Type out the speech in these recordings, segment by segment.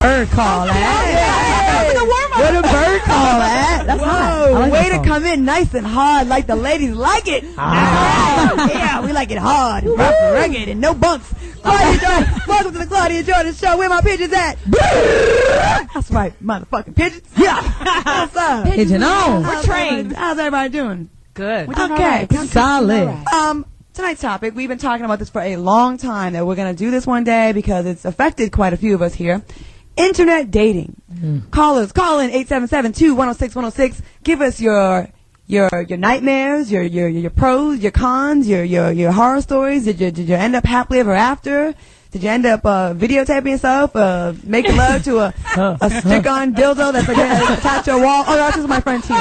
bird call at? What a bird call at? That's hot. Like way to come in nice and hard like the ladies like it. Yeah, we like it hard and rough and rugged and no bumps. Claudia Jordan, welcome to the Claudia Jordan Show. Where my pigeons at? That's right, motherfucking pigeons. Yeah. What's up? Pigeon on. We're trained. How's everybody doing? Good. Okay. Solid. Tonight's topic, we've been talking about this for a long time, that we're going to do this one day because it's affected quite a few of us here. Internet dating. Callers, call in 877-2-106-106. Give us your nightmares, your pros, your cons, your horror stories. Did you end up happily ever after? Did you end up videotaping yourself, making love to a stick-on dildo that's attached to a wall? Oh, no, that's just my friend Tina.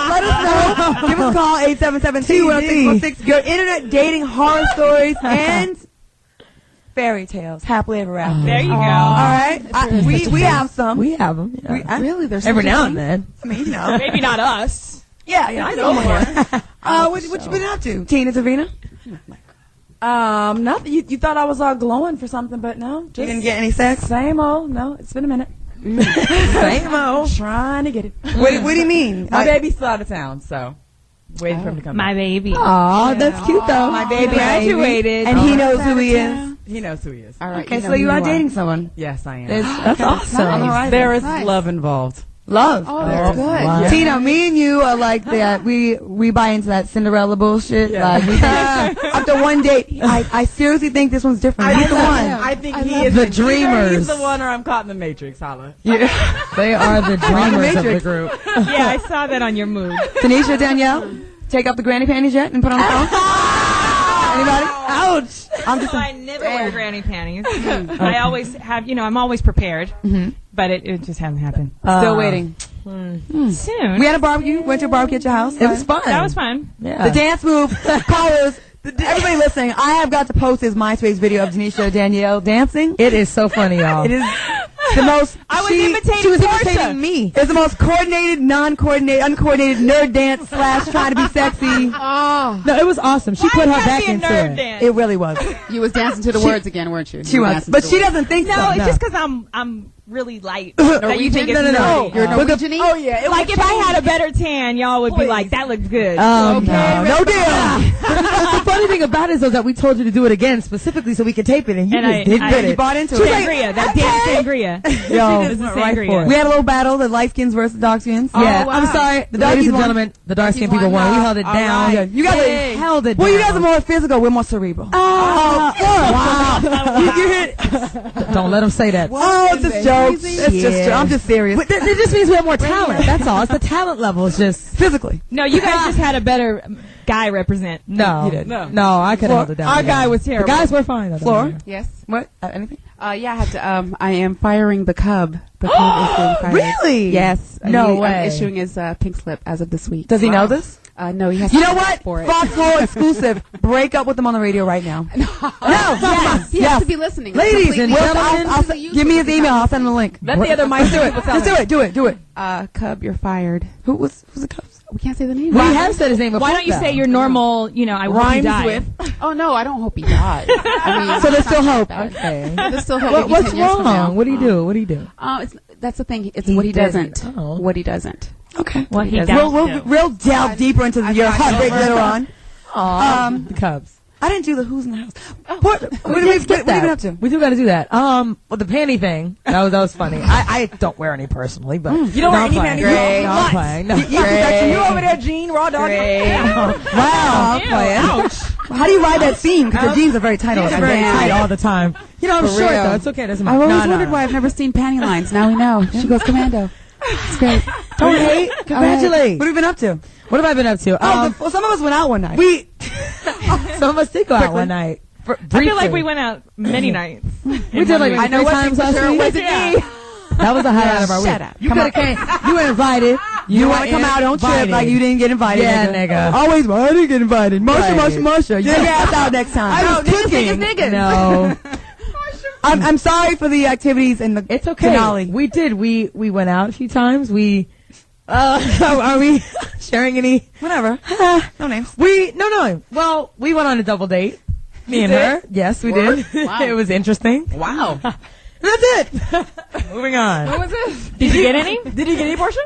Let us know. Give us a call, 877-2-106-106. Your internet dating horror stories and fairy tales, happily ever after. There you go. All right. We have some. We have them. Yeah. Really? There's every now and then. I mean, you know. Maybe not us. Yeah, I know more. What you been up to? Tina, Savina? Nothing. You thought I was all glowing for something, but no. Just You didn't get any sex? Same old. No, it's been a minute. Same old. Trying to get it. What do you mean? My baby's still out of town, so waiting for him to come My back. baby. Aw, that's cute though. My baby graduated. and he knows who he is. He knows who he is. All right. Okay, so you are dating someone. Yes, I am. That's awesome. All right. There is Nice. love involved. Love. Oh, that's good. Wow. Tina, me and you are like that. We buy into that Cinderella bullshit. Yeah. Like we think, after one date, I seriously think this one's different. He's the one. I think he is The dreamers. He's the one, or I'm caught in the Matrix. Holla. Yeah. They are the dreamers of the group. Yeah, I saw that on your mood. Tanisha, Danielle, take off the granny panties yet and put on the phone? Anybody? Ouch. I'm just. I never wear granny panties. I always have, I'm always prepared, but it just hasn't happened. Still waiting. Soon. We had a barbecue. Went to a barbecue at your house. It was fun. That was fun. Yeah. The dance move, callers, everybody listening, I have got to post this MySpace video of Janisha Danielle dancing. It is so funny, y'all. It is the most. I was she was Portia. imitating me. It's the most coordinated, uncoordinated nerd dance / trying to be sexy. Oh, No, it was awesome. She put her back into it. Dance? It really was. you was dancing to the words again, weren't you? She You were was, dancing but to the she words. doesn't think so. No, it's No. just because I'm really light. That you think it's No. nerdy. You're Norwegian-y? Oh yeah. Like if I had a better tan, y'all would be like, that looks good. No deal. The funny thing about it is though, that we told you to do it again specifically so we could tape it, and you And just didn't get You it. bought into it. Sangria, that damn sangria. Yo, This is right sangria. for it. We had a little battle, the light skins versus dark skins. Yeah, wow. I'm sorry, The ladies darkies and won. gentlemen, the dark skinned people won. We held it down. right. You guys We held it Well, you down. guys are more physical. We're more cerebral. Wow. You hit. Don't let them say that. Oh, it's just jokes. It's just. I'm just serious. But it just means we have more talent. That's all. It's the talent level. It's just Physically. No, you guys just had a better guy represent. no, You did. no. I could have held it down. Our guy was terrible. The guys were fine. Though. Floor? Yes. What? Anything? Yeah, I have to. I am firing the cub. The cub is being fired. Really? Yes. No I'm way. issuing his pink slip as of this week. Does he know this? No, he has. You to know ask what? For it. Foxxhole exclusive. Break up with him on the radio right now. No. Yes. He has to be listening. It's Ladies completely- and Well, gentlemen, I'll give me his email. I'll send him a link. Let the other mice do it. Just do it. Do it. Cub, you're fired. Who's the Cubs? We can't say the name. we have said his name before. Why don't you say your normal, I hope you Rhymes die. with. Oh no, I don't hope he dies. I mean, So there's still hope. Okay. there's still hope. maybe What's 10 years from now. wrong? What do you do? What do you do? That's the thing. It's He what he did doesn't. it. Oh. What he doesn't. Okay. What he We'll delve deeper into your heartbreak later on. The Cubs. I didn't do the who's in the house. What have you been up to? We do got to do that. Well, the panty thing. That was funny. I don't wear any personally, but You don't wear I'm any playing. panties? No, I'm playing. No. You over there, Gene? Raw dog. Wow. Ouch. How do you ride that scene? Because your jeans are very tight all the It's time. very tight all the time. I'm For short real. though. It's okay. Doesn't I've matter. always wondered why I've never seen panty lines. Now we know. She goes commando. It's great. Don't hate. Congratulate. What have you been up to? What have I been up to? Well, some of us went out one night. Some of us did go out one night. I feel like we went out many nights. We did like I know 3 what times for last sure week. wasn't me. That was the highlight of our week. Shut up. You could have came. You were invited. You want to come out? Don't trip like you didn't get invited. Yeah, nigga. Always, well, I didn't get invited. Right. Marsha. You get your ass out next time. I was cooking. No, I'm sorry for the activities and the it's okay. finale. We did. We went out a few times. We are we sharing any? Whatever. No names. No. Well, we went on a double date. Me and her. Yes, we did. Wow. It was interesting. Wow. That's it. Moving on. What was this? Did you get any? Did you get any portion?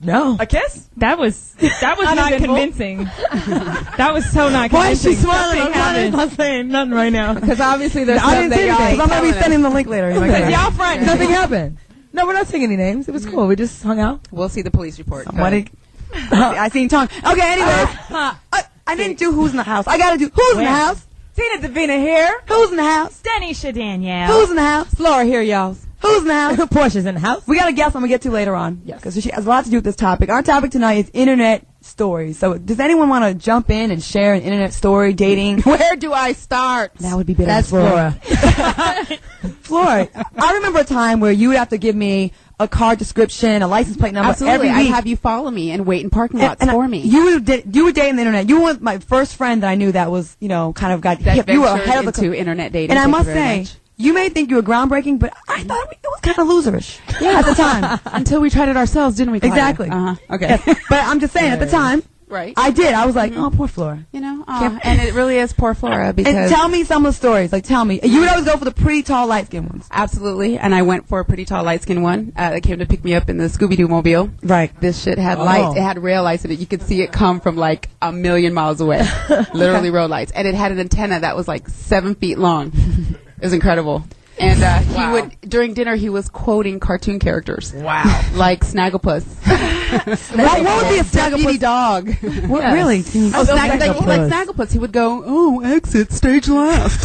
No. A kiss? That was not Uneventful. convincing. That was so not Why is convincing. she smiling? Nothing I'm happened. not saying nothing right now. Because obviously there's I didn't say anything, 'cause I'm going to be sending the link later. Because y'all friends. Nothing happened. No, we're not saying any names. It was cool. We just hung out. We'll see the police report. Somebody. I seen tongue. Okay, anyways. I didn't do who's in the house. I got to do who's in the house. Tina Davina here. Who's in the house? Denisha Danielle. Who's in the house? Flora here, y'all. Who's in the house? Portia's in the house. We got a guest I'm going to get to later on. Yes. Because she has a lot to do with this topic. Our topic tonight is internet stories. So does anyone want to jump in and share an internet story, dating? Where do I start? That would be better. That's Flora. Flora, I remember a time where you would have to give me a car description, a license plate number Absolutely. every week. I'd have you follow me and wait in parking lots And for me. You were dating the internet. You were my first friend that I knew that was, kind of got that hip. You were ventured ahead of the into internet dating. And I Thank must you very say, much. you may think you were groundbreaking, but I thought it was kind of loserish at the time. Until we tried it ourselves, didn't we, Claudia? Exactly. Okay. But I'm just saying, at the time, Right. I did. I was like, oh, poor Flora. And it really is poor Flora because... And tell me some of the stories. Like, tell me. You would always go for the pretty tall, light-skinned ones. Absolutely. And I went for a pretty tall, light-skinned one that came to pick me up in the Scooby-Doo mobile. Right. This shit had lights. It had rail lights in it. You could see it come from like a million miles away. Literally road lights. And it had an antenna that was like 7 feet long. It was incredible. And he would, during dinner, he was quoting cartoon characters. Wow. Like Snagglepuss. What would be a Deputy Snagglepuss? Dog. What, really? Oh, like Snagglepuss. He would go, exit stage left.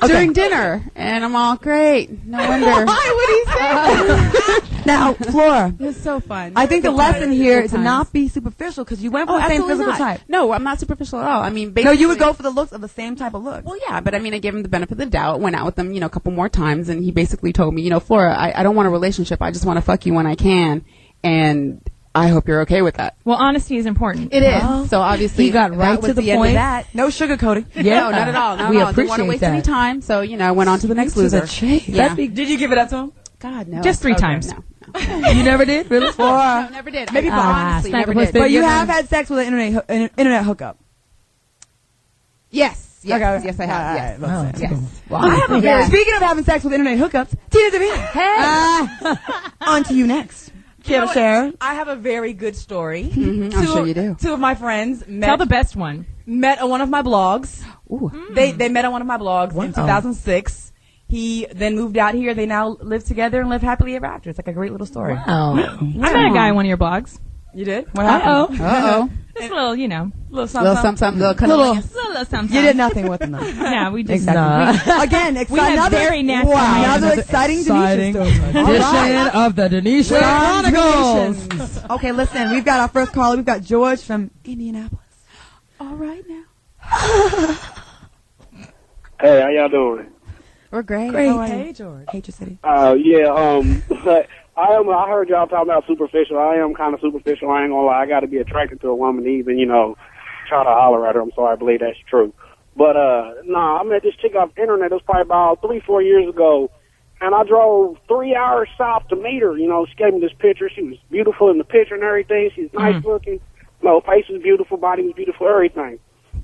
During dinner. And I'm all, great. No wonder. Why would he say that? Now, Flora, It was so fun. I think the lesson here is to times. not be superficial because you went for the same absolutely physical not. type. No, I'm not superficial at all. I mean, No, basically, you would go for the looks of the same type of look. Well, yeah, but I mean, I gave him the benefit of the doubt, went out with him, a couple more times, and he basically told me, Flora, I don't want a relationship. I just want to fuck you when I can, and I hope you're okay with that. Well, honesty is important. It is. So obviously, He got right that was to the end of point. that. No sugarcoating. Yeah. No, not at all. Not We at all. Didn't want to appreciate waste that. any time, so, I went on to the next To loser. the chase. Yeah. Did you give it up to him? God, no. Just 3 times. No. You never did? Really? Flora. No, never did. Maybe honestly, never Snagglepuss did. did. But you You're have had sex with an internet hookup. Yes. Yes, Okay. yes, I have. Yes. Wow, that's Yes. cool. I have a Yeah. Speaking of having sex with internet hookups, Tina Davina. Hey. On to you next. Care to share? I have a very good story. I'm sure you do. Two of my friends Tell the best one. met on one of my blogs. Ooh. They met on one of my blogs in Wow. 2006. He then moved out here. They now live together and live happily ever after. It's like a great little story. Wow. I met a guy on one of your blogs. You did? What happened? Uh-oh. Just a little, Little Little something. something, little Little. cunnilingus. little something. You did nothing with them, though. Yeah, we just Nah. Again, We had another, very nasty another names. exciting Exciting Denisha story. edition of the Denisha Chronicles. Okay, listen, we've got our first caller. We've got George from Indianapolis. All right now. Hey, how y'all doing? We're great. Great. Hey, George. Hate your city. I heard y'all talking about superficial. I am kind of superficial. I ain't gonna lie. I got to be attracted to a woman to even, try to holler at her. I'm sorry, I believe that's true. But, I met this chick off the internet. It was probably about 3-4 years ago. And I drove 3 hours south to meet her. She gave me this picture. She was beautiful in the picture and everything. She's nice looking. Face was beautiful, body was beautiful, everything.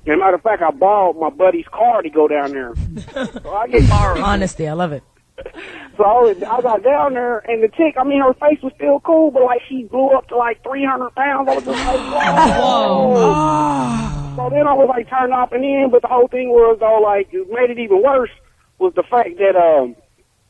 And matter of fact, I borrowed my buddy's car to go down there. So I get Honesty, I love it. So I got down there, and the chick, her face was still cool, but she blew up to 300 pounds. I was just like, whoa. So then I was turned off and in, but the whole thing was it made it even worse was the fact that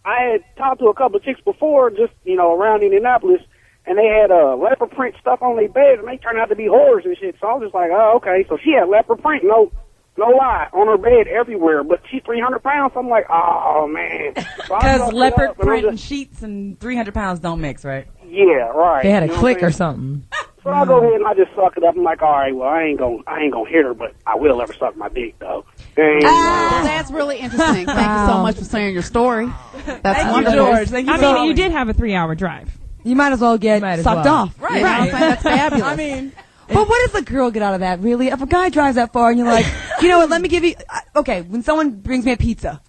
I had talked to a couple of chicks before, just around Indianapolis, and they had leopard print stuff on their bed, and they turned out to be whores and shit. So I was just like, oh, okay. So she had leopard print, no lie, on her bed everywhere, but she's 300 pounds. So I'm like, oh, man. Because leopard print and sheets and 300 pounds don't mix, right? Yeah, right. They had a You know click what I'm or saying? something. So I go ahead and I just suck it up. I'm like, all right, well, I ain't gonna hit her, but I will ever suck my dick, though. And, That's really interesting. Thank you so much for sharing your story. That's Thank you, wonderful. George. Thank you I for mean, calling. you did have a 3-hour drive. You might as well get Might as sucked well. off. Right. You know what I'm saying? That's fabulous. I mean, But what does the girl get out of that, really? If a guy drives that far and you're like, you know what, let me give you, okay, when someone brings me a pizza,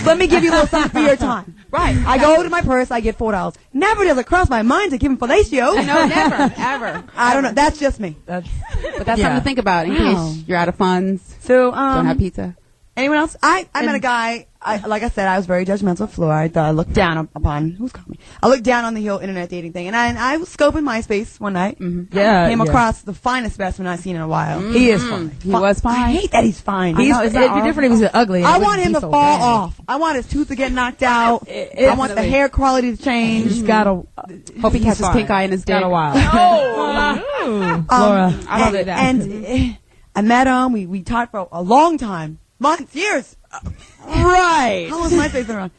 let me give you a little something for your time. Right. I go to my purse, I get $4. Never does it cross my mind to give him fellatio. No, never, ever. I don't know. That's just me. But that's Yeah. something to think about in Wow. case you're out of funds, So, don't have pizza. anyone else? I met a guy, like I said, I was very judgmental of Flora. I thought I looked down upon who's calling me. I looked down on the whole internet dating thing, and I was scoping MySpace one night. Yeah, came across the finest specimen I've seen in a while. He is fine. He was fine. I hate that he's fine. It'd be different if he was ugly. I want him to fall off. I want his tooth to get knocked out. I want the hair quality to change. He's got a. Hope he catches pink eye in his Got day. a while. Flora. I love that. And I met him. We talked for a long time. Months, years. Right. How long's MySpace been around?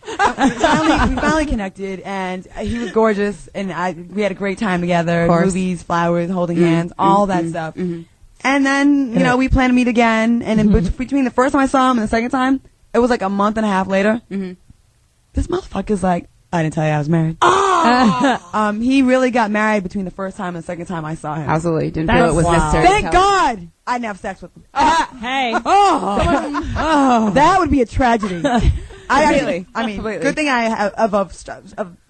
We finally connected, and he was gorgeous, and we had a great time together. Movies, flowers, holding hands, all that stuff. And then, you know, we planned to meet again, and in between the first time I saw him and the second time, it was like a month and a half later. This motherfucker's like, I didn't tell you I was married. He really got married between the first time and the second time I saw him. Absolutely. Didn't feel it was necessary. Thank God I didn't have sex with him. Hey. That would be a tragedy. I mean, good thing I have of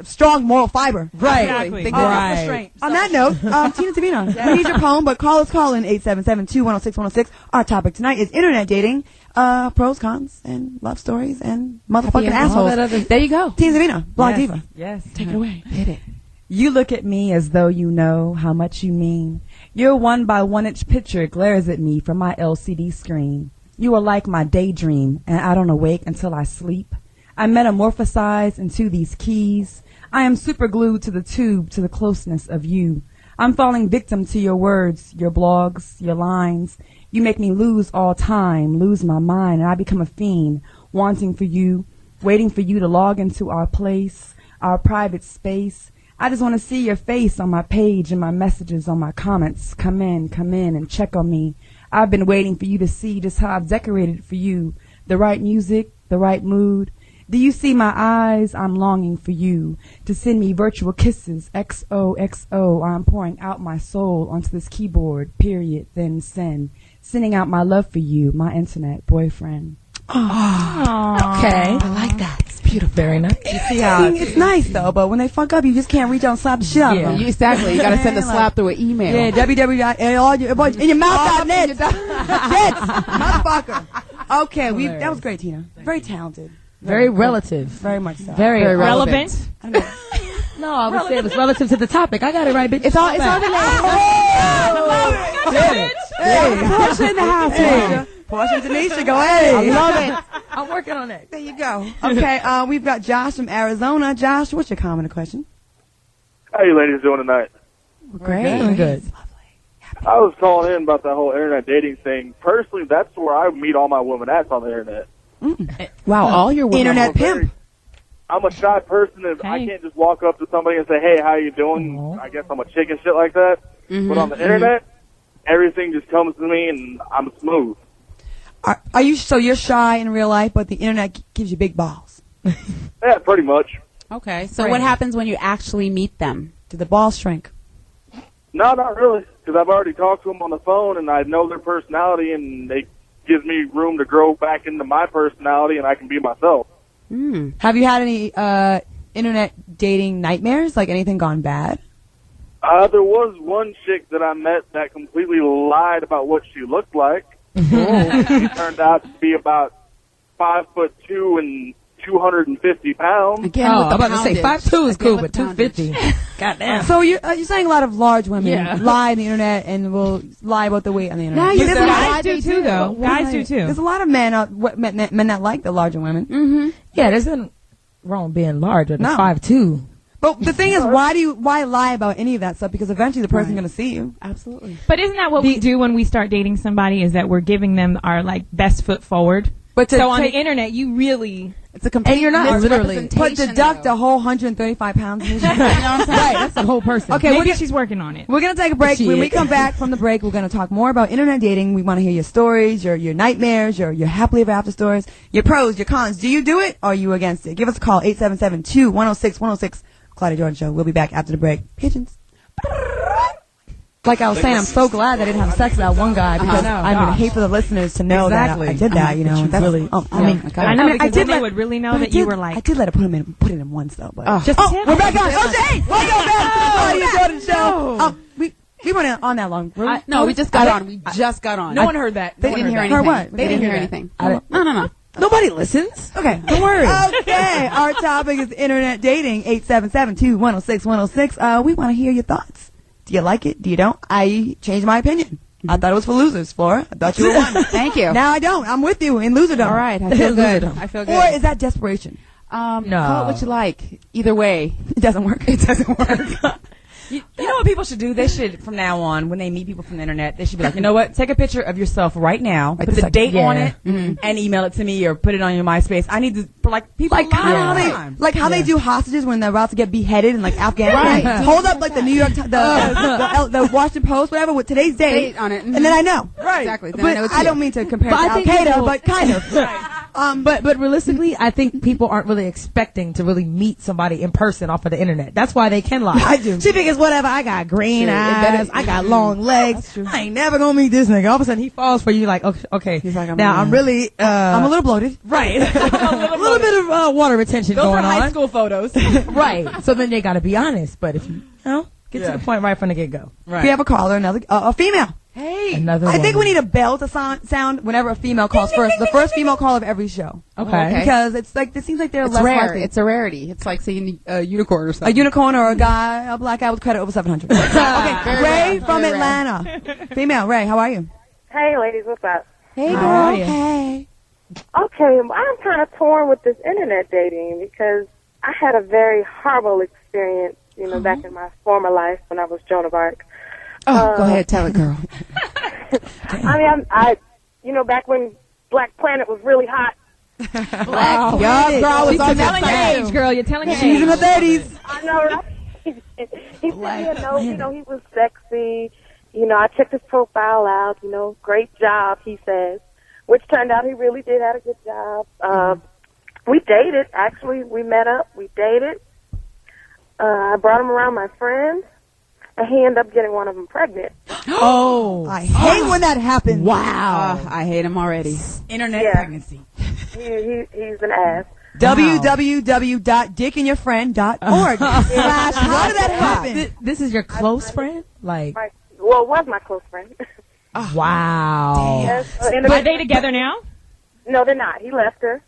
strong moral fiber. Right. Exactly. Right. On that note, Tina Savino, we need your poem, but call in 877-210-6106. Our topic tonight is internet dating, pros, cons, and love stories, and motherfucking assholes. There you go. Tina Savino, Blog Diva. Yes. Take it away. Hit it. You look at me as though you know how much you mean. Your 1 by 1 inch picture glares at me from my LCD screen. You are like my daydream, and I don't awake until I sleep. I metamorphosize into these keys. I am super glued to the tube, to the closeness of you. I'm falling victim to your words, your blogs, your lines. You make me lose all time, lose my mind, and I become a fiend, wanting for you, waiting for you to log into our place, our private space. I just want to see your face on my page and my messages on my comments. Come in, and check on me. I've been waiting for you to see just how I've decorated for you. The right music, the right mood. Do you see my eyes? I'm longing for you to send me virtual kisses. XOXO. I'm pouring out my soul onto this keyboard. Period. Then send. Sending out my love for you, my internet boyfriend. Oh. Okay. I like that. It's beautiful. Very nice. You see how it's nice though, but when they fuck up, you just can't reach out and slap the shit out of them. Exactly. You got to send a slap through an email. Yeah, www. In your mouth.net. Shit, motherfucker. Okay, that was great, Tina. Very talented. Very relative. Very much so. Very Relevant. No, I would say it was relative to the topic. I got it right, bitch. It's all the Portia in the house, Portia. Portia and Denisha, go ahead. I love it. I'm working on it. There you go. Okay, we've got Josh from Arizona. Josh, what's your comment or question? How you ladies doing tonight? Great. Doing good. I was calling in about the whole internet dating thing. Personally, that's where I meet all my women at on the internet. Wow, all your women. Internet pimp. I'm a shy person, and I can't just walk up to somebody and say, hey, how you doing? I guess I'm a chick and shit like that. But on the internet, everything just comes to me, and I'm smooth. Are you so you're shy in real life, but the internet gives you big balls? Yeah, pretty much. Okay, so what happens when you actually meet them? Do the balls shrink? No, not really, because I've already talked to them on the phone, and I know their personality, and they gives me room to grow back into my personality, and I can be myself. Have you had any internet dating nightmares? Like anything gone bad? There was one chick that I met that completely lied about what she looked like. She turned out to be about 5'2" and 250 pounds. Again, I'm about to say 5'2" is cool, but 250. Goddamn. So you're saying a lot of large women lie on the internet and will lie about the weight on the internet. Yeah, Guys do too, though. Guys do too. There's a lot of men that like the larger women. Yeah, there's nothing wrong with being large, but No. 5'2". But the thing is, why lie about any of that stuff? Because eventually the person's going to see you. Absolutely. But isn't that what we do when we start dating somebody? Is that we're giving them our best foot forward? But so on the internet, you really it's a complete and you're not literally but deduct a whole 135 pounds. You know what I'm saying? Right, that's the whole person. Okay, maybe she's working on it. We're going to take a break. When we come back from the break, we're going to talk more about internet dating. We want to hear your stories, your nightmares, your happily ever after stories, your pros, your cons. Do you do it or are you against it? Give us a call, 877-210-6106. Claudia Jordan Show. We'll be back after the break. Pigeons. Like I was saying, I'm so glad I didn't have sex with that one guy because I would hate for the listeners to know that I did that. You know, that's really. I know because then they would really know that you were like. I did let her put it in once though, but just we're back on. Hey, welcome back to the Claudia Jordan Show. We weren't on that long. No, we just got on. We just got on. No one heard that. They didn't hear anything. Heard what? They didn't hear anything. No. Nobody listens. Okay. Don't worry. Okay. Our topic is internet dating. 877-210-610. We want to hear your thoughts. Do you like it? Do you don't? I changed my opinion. I thought it was for losers, Flora. I thought you were one. Thank you. Now I don't. I'm with you in loserdom. All right. I feel good. I feel good. Or is that desperation? Call it what you like. Either way. It doesn't work. It doesn't work. You know what people should do? They should, from now on, when they meet people from the internet, they should be like, you know what? Take a picture of yourself right now, put the date on it, and email it to me, or put it on your MySpace. I need to, people Like how they do hostages when they're about to get beheaded in like Afghanistan. Right. Hold up like the New York, the Washington Post, whatever, with today's date on it, and then I know. Right. Exactly. Then But I know it's I you. don't mean to compare But to I Al think Qaeda, people- but kind of. But realistically, I think people aren't really expecting to really meet somebody in person off of the internet. That's why they can lie. I do. She figures whatever. I got green True. eyes. I got long legs. I ain't never gonna meet this nigga. All of a sudden, he falls for you. Like, okay. He's like, now I'm really. I'm a little bloated. right. a little bit of water retention Those going are high on. school photos. Right. So then they got to be honest. But if you get to the point right from the get go. We have a caller, another a female. Hey. Another. I think we woman. need a bell to sound whenever a female calls first. The first female call of every show. Okay. Because it's like it seems like they're It's less rare. likely. It's a rarity. It's like seeing a unicorn or A something. unicorn or a guy, a black guy with credit over 700. Okay, Very Ray rare, from very Atlanta. Female, Ray, how are you? Hey, ladies, what's up? Hey, How girl. are you? Hey. Okay, I'm kind of torn with this internet dating because I had a very horrible experience, back in my former life when I was Joan of Arc. Oh, go ahead. Tell it, girl. I back when Black Planet was really hot. Black young girl was on that Telling your plane. age, girl. You're telling your She's age. in her 30s. I know, right? He sent me a note, he was sexy. I checked his profile out, great job, he says, which turned out he really did have a good job. We dated, actually. We met up, we dated. I brought him around my friends, and he ended up getting one of them pregnant. Oh. I hate when that happens. Wow. I hate him already. Internet pregnancy. He's an ass. www.dickinyourfriend.org. How did that happen? This is your close friend? Like, Well, was my close friend. wow. Yes, Are they together now? No, they're not. He left her.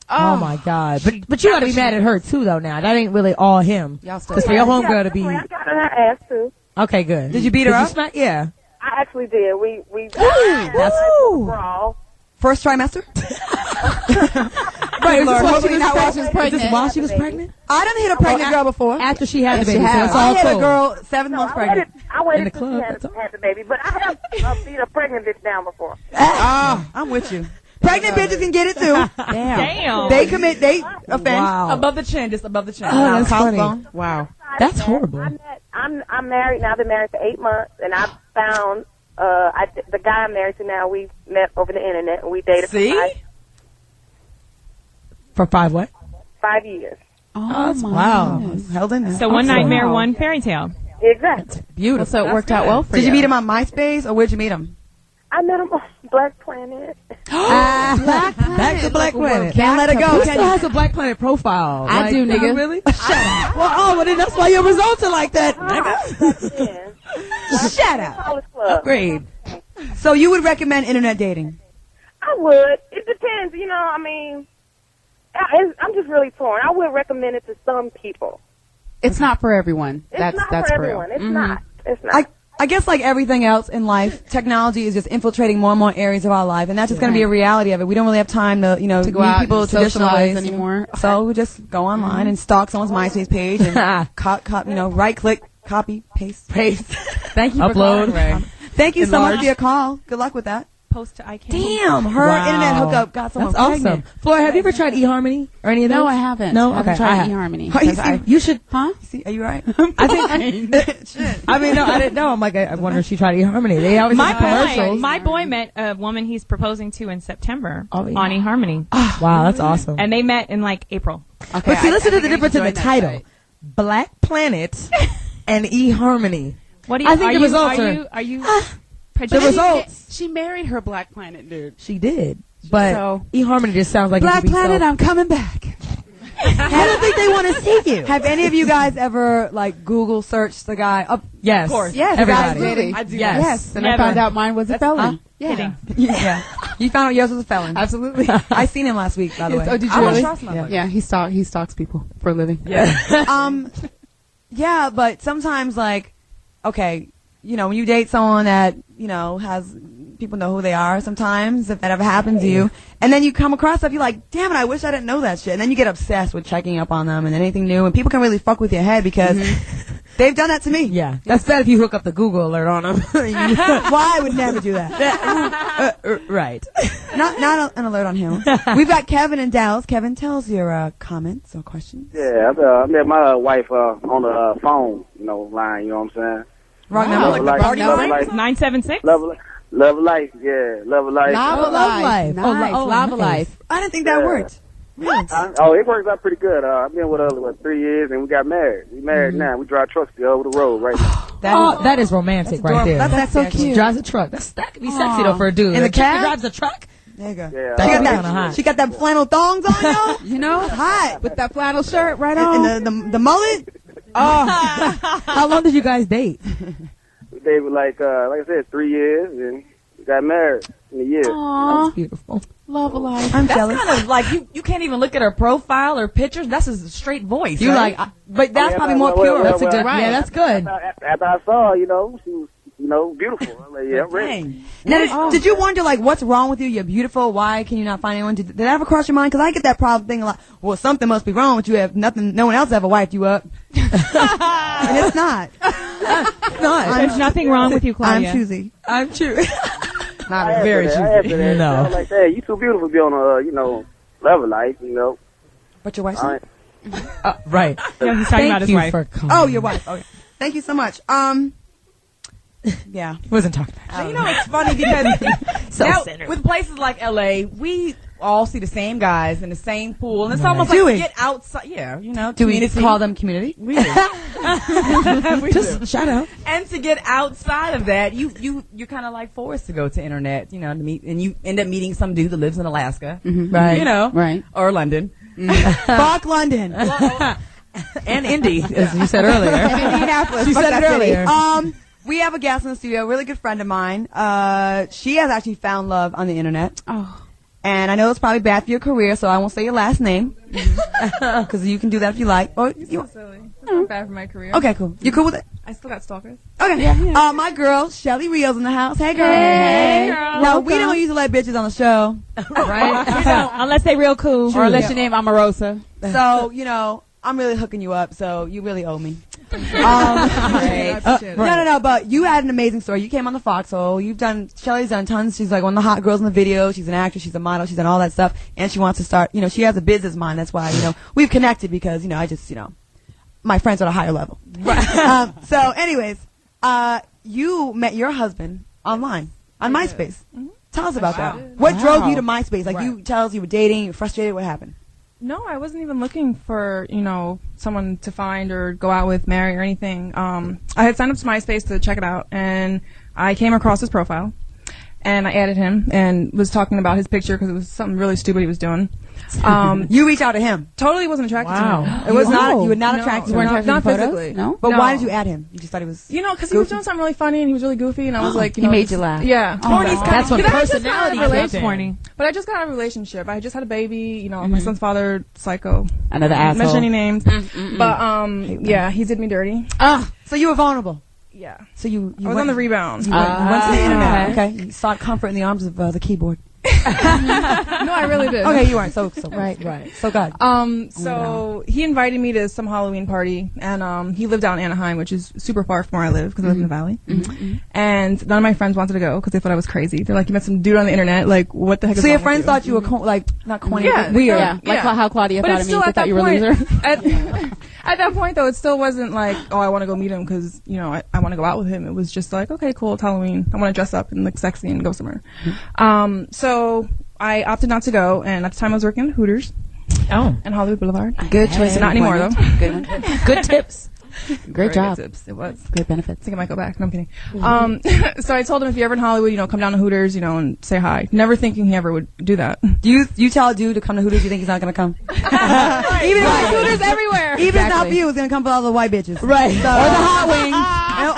Oh my God! But you got to be mad at her too, though. Now that ain't really all him. Y'all still. Because for your homegirl to be I got in her ass, too. okay, good. Did you beat her up? Yeah. I actually did. We That's brawl. First trimester? right. Lord, While hopefully not while she was Is this while she was pregnant? I done hit a pregnant girl before. After she had the Yes, baby, she so has. it's I all hit cool. a girl 7 months pregnant. I waited In the till club, she that's all. had the baby, but I have beat a pregnant bitch down before. I'm with you. Pregnant bitches can get it too. Damn. They offend. Wow. Above the chin, just above the chin. Oh, that's funny. Wow. That's horrible. I'm married now. I've been married for 8 months, and I found the guy I'm married to now. We met over the internet, and we dated For 5 what? 5 years. Oh, my Wow. goodness. Held in there. So one nightmare, one fairy tale. Exactly. Beautiful. So it worked out well for Did you meet him on MySpace or where'd you meet him? I met him on Black Planet. Back to Black Planet. Can't let it go. Who Can still you? has a Black Planet profile? I do, nigga. Really? Shut up. Well, then that's why your results are like that, nigga. Yeah. Shut up. College club. Great. So you would recommend internet dating? I would. It depends. I'm just really torn. I would recommend it to some people. It's not for everyone. It's That's not that's for real. everyone. It's not. It's not. I guess like everything else in life, technology is just infiltrating more and more areas of our life, and that's just going to be a reality of it. We don't really have time to, To go meet out people and traditional socialize ways anymore. So we just go online and stalk someone's MySpace page and right click, copy, paste. Thank you for Upload. calling, Ray. Thank you so much Enlarge. for your call. Good luck with that. Post to iCandy. Damn, her Wow. internet hookup got someone That's awesome. pregnant. Flora, have you ever tried eHarmony or any of those? No, I haven't. No? I haven't Okay, I tried have. eHarmony. Oh, you because I- You should. Huh? See, are you right? I think. I mean, no, I didn't know. I'm like, I wonder if she tried eHarmony. They always have commercials. My boy met a woman he's proposing to in September Oh, yeah. on eHarmony. Wow, that's awesome. And they met in like April. Okay, But see, I listen to think the I difference need in to the join that title: site. Black Planet and eHarmony. What do you? I think are the you, results are you The prejudiced? results. She married her Black Planet dude. She did, but So- eHarmony just sounds like it Black could be Planet, so- I'm coming back. I don't think they want to see you. Have any of you guys ever like Google searced the guy? Yes, Yes, everybody. absolutely. I do. Yes. Yes. And I Never. found out mine was a felony. Yeah. Yeah. You found out yours was a felon. Absolutely. I seen him last week, by the way. Oh, did you I really? trust my Yeah, he stalks people for a living. Yeah, but sometimes, like, okay, you know, when you date someone that, you know, has people know who they are sometimes, if that ever happens to you, and then you come across stuff, you're like, damn it, I wish I didn't know that shit. And then you get obsessed with checking up on them and anything new, and people can really fuck with your head because they've done that to me. Yeah. That's bad if you hook up the Google alert on them. Why I would never do that. Right. Not an alert on him. We've got Kevin in Dallas. Kevin, tell us your comments or questions. Yeah, I met my wife on the phone, you know, line. You know what I'm saying? Wrong number, like the Love party Life. line? 976? Love of Life, yeah, Love of Life. Lava Life. Nice. Lava Life. I didn't think that worked. It works out pretty good. I've been with her 3 years, and we got married. We married now. We drive trucks together over the road right now. That is romantic right there. That's so cute. She drives a truck. That could be sexy though for a dude. In the A chick that cab? drives a truck. There you go. Yeah, She got that flannel thongs on, yo. You know? Hot. With that flannel shirt right on. And the mullet. How long did you guys date? They were like I said, 3 years, and we got married in a year. That's beautiful. Lava Life. I'm That's jealous. kind of like you can't even look at her profile or pictures. That's a straight voice. You right? but that's Yeah, probably well, more pure. well, That's a good. right. Yeah, that's good. After I saw her, you know, she was, you know, beautiful. I'm like, yeah, I'm ready. Dang. Now, did you wonder, like, what's wrong with you? You're beautiful. Why can you not find anyone? Did that ever cross your mind? Because I get that problem thing a lot. Well, something must be wrong with you if no one else ever wiped you up. And it's not. It's not. There's nothing wrong with you, Claudia. I'm choosy. I'm true. Not I very answered choosy. that. No. I was like, hey, you too beautiful to be on a, you know, Love of Life, you know. But your wife's I not? Right. Yeah, he's talking about Thank his you wife. for coming. Oh, your wife. Okay. Thank you so much. Yeah. He wasn't talking about You know, it's funny because now, Self-centered. with places like LA, we all see the same guys in the same pool, and it's almost Do like we? get outside. Yeah, you know, Do we community. call them community? We do. We Just do. shout out. And to get outside of that, you're kind of like forced to go to internet, you know, to meet, and you end up meeting some dude that lives in Alaska, Right. you know, Right. or London, Fuck London. and Indy, As you said earlier. Indianapolis. She Fuck said that it city. earlier. We have a guest in the studio, a really good friend of mine. She has actually found love on the internet. Oh. And I know it's probably bad for your career, so I won't say your last name. Because you can do that if you like. Or you, Silly. That's not bad for my career. okay, cool. You cool with it? I still got stalkers. Okay. My girl, Shelly Rios in the house. Hey, girl. Hey, girl. No, we don't usually let bitches on the show. Right? You know, unless they real cool. Or unless your name Omarosa. So, you know, I'm really hooking you up, so you really owe me. I appreciate it. No, but you had an amazing story. You came on the Foxxhole. Shelly's done tons. She's like one of the hot girls in the video. She's an actress. She's a model. She's done all that stuff. And she wants to start, you know, she has a business mind. That's why, you know, we've connected because, you know, I just, you know, my friends are at a higher level. Right. So anyways, you met your husband online on MySpace. Tell us about that. What drove you to MySpace? Like you tell us you were dating, you were frustrated. What happened? No, I wasn't even looking for, you know, someone to find or go out with, marry, or anything. I had signed up to MySpace to check it out, and I came across his profile, and I added him and was talking about his picture because it was something really stupid he was doing. You reach out to him. Totally wasn't attracted to him. It was not. You were not attracted. No, to him. not physically. No? But No. why did you add him? You just thought he was. You know, because he was doing something really funny and he was really goofy, and I was like, you He know, made you laugh. Yeah, That's when personality relates kicks in. Corny. But I just got a relationship. I just had a baby. You know, my son's father, psycho. Another Mention asshole. any names, but yeah, he did me dirty. So you were vulnerable. Yeah, So you I was on the rebound. You went to the internet. Okay. You sought comfort in the arms of the keyboard. No, I really did. Okay, you weren't. So right. So God. So he invited me to some Halloween party, and he lived out in Anaheim, which is super far from where I live because I live in the valley. And none of my friends wanted to go because they thought I was crazy. They're like, "You met some dude on the internet. Like, what the heck?" So is your wrong with friends you?" thought you were like not corny, Yeah, but weird. Yeah, like how Claudia But thought it's of me. still They at thought that you were a point. loser. At that point, though, it still wasn't like, "Oh, I want to go meet him" because you know I want to go out with him. It was just like, "Okay, cool, it's Halloween. I want to dress up and look sexy and go somewhere." So I opted not to go, and at the time I was working at Hooters in Hollywood Boulevard. Good choice. Not anymore, though. Good one. Good tips. Great job. Tips. It was. Great I benefits. think I might go back. No, I'm kidding. So I told him, if you're ever in Hollywood, you know, come down to Hooters, you know, and say hi. Never thinking he ever would do that. Do you tell a dude to come to Hooters? You think he's not gonna come? Even if Hooters everywhere. even if it's not for you, it's gonna come for all the white bitches. Right. So, or the hot wings.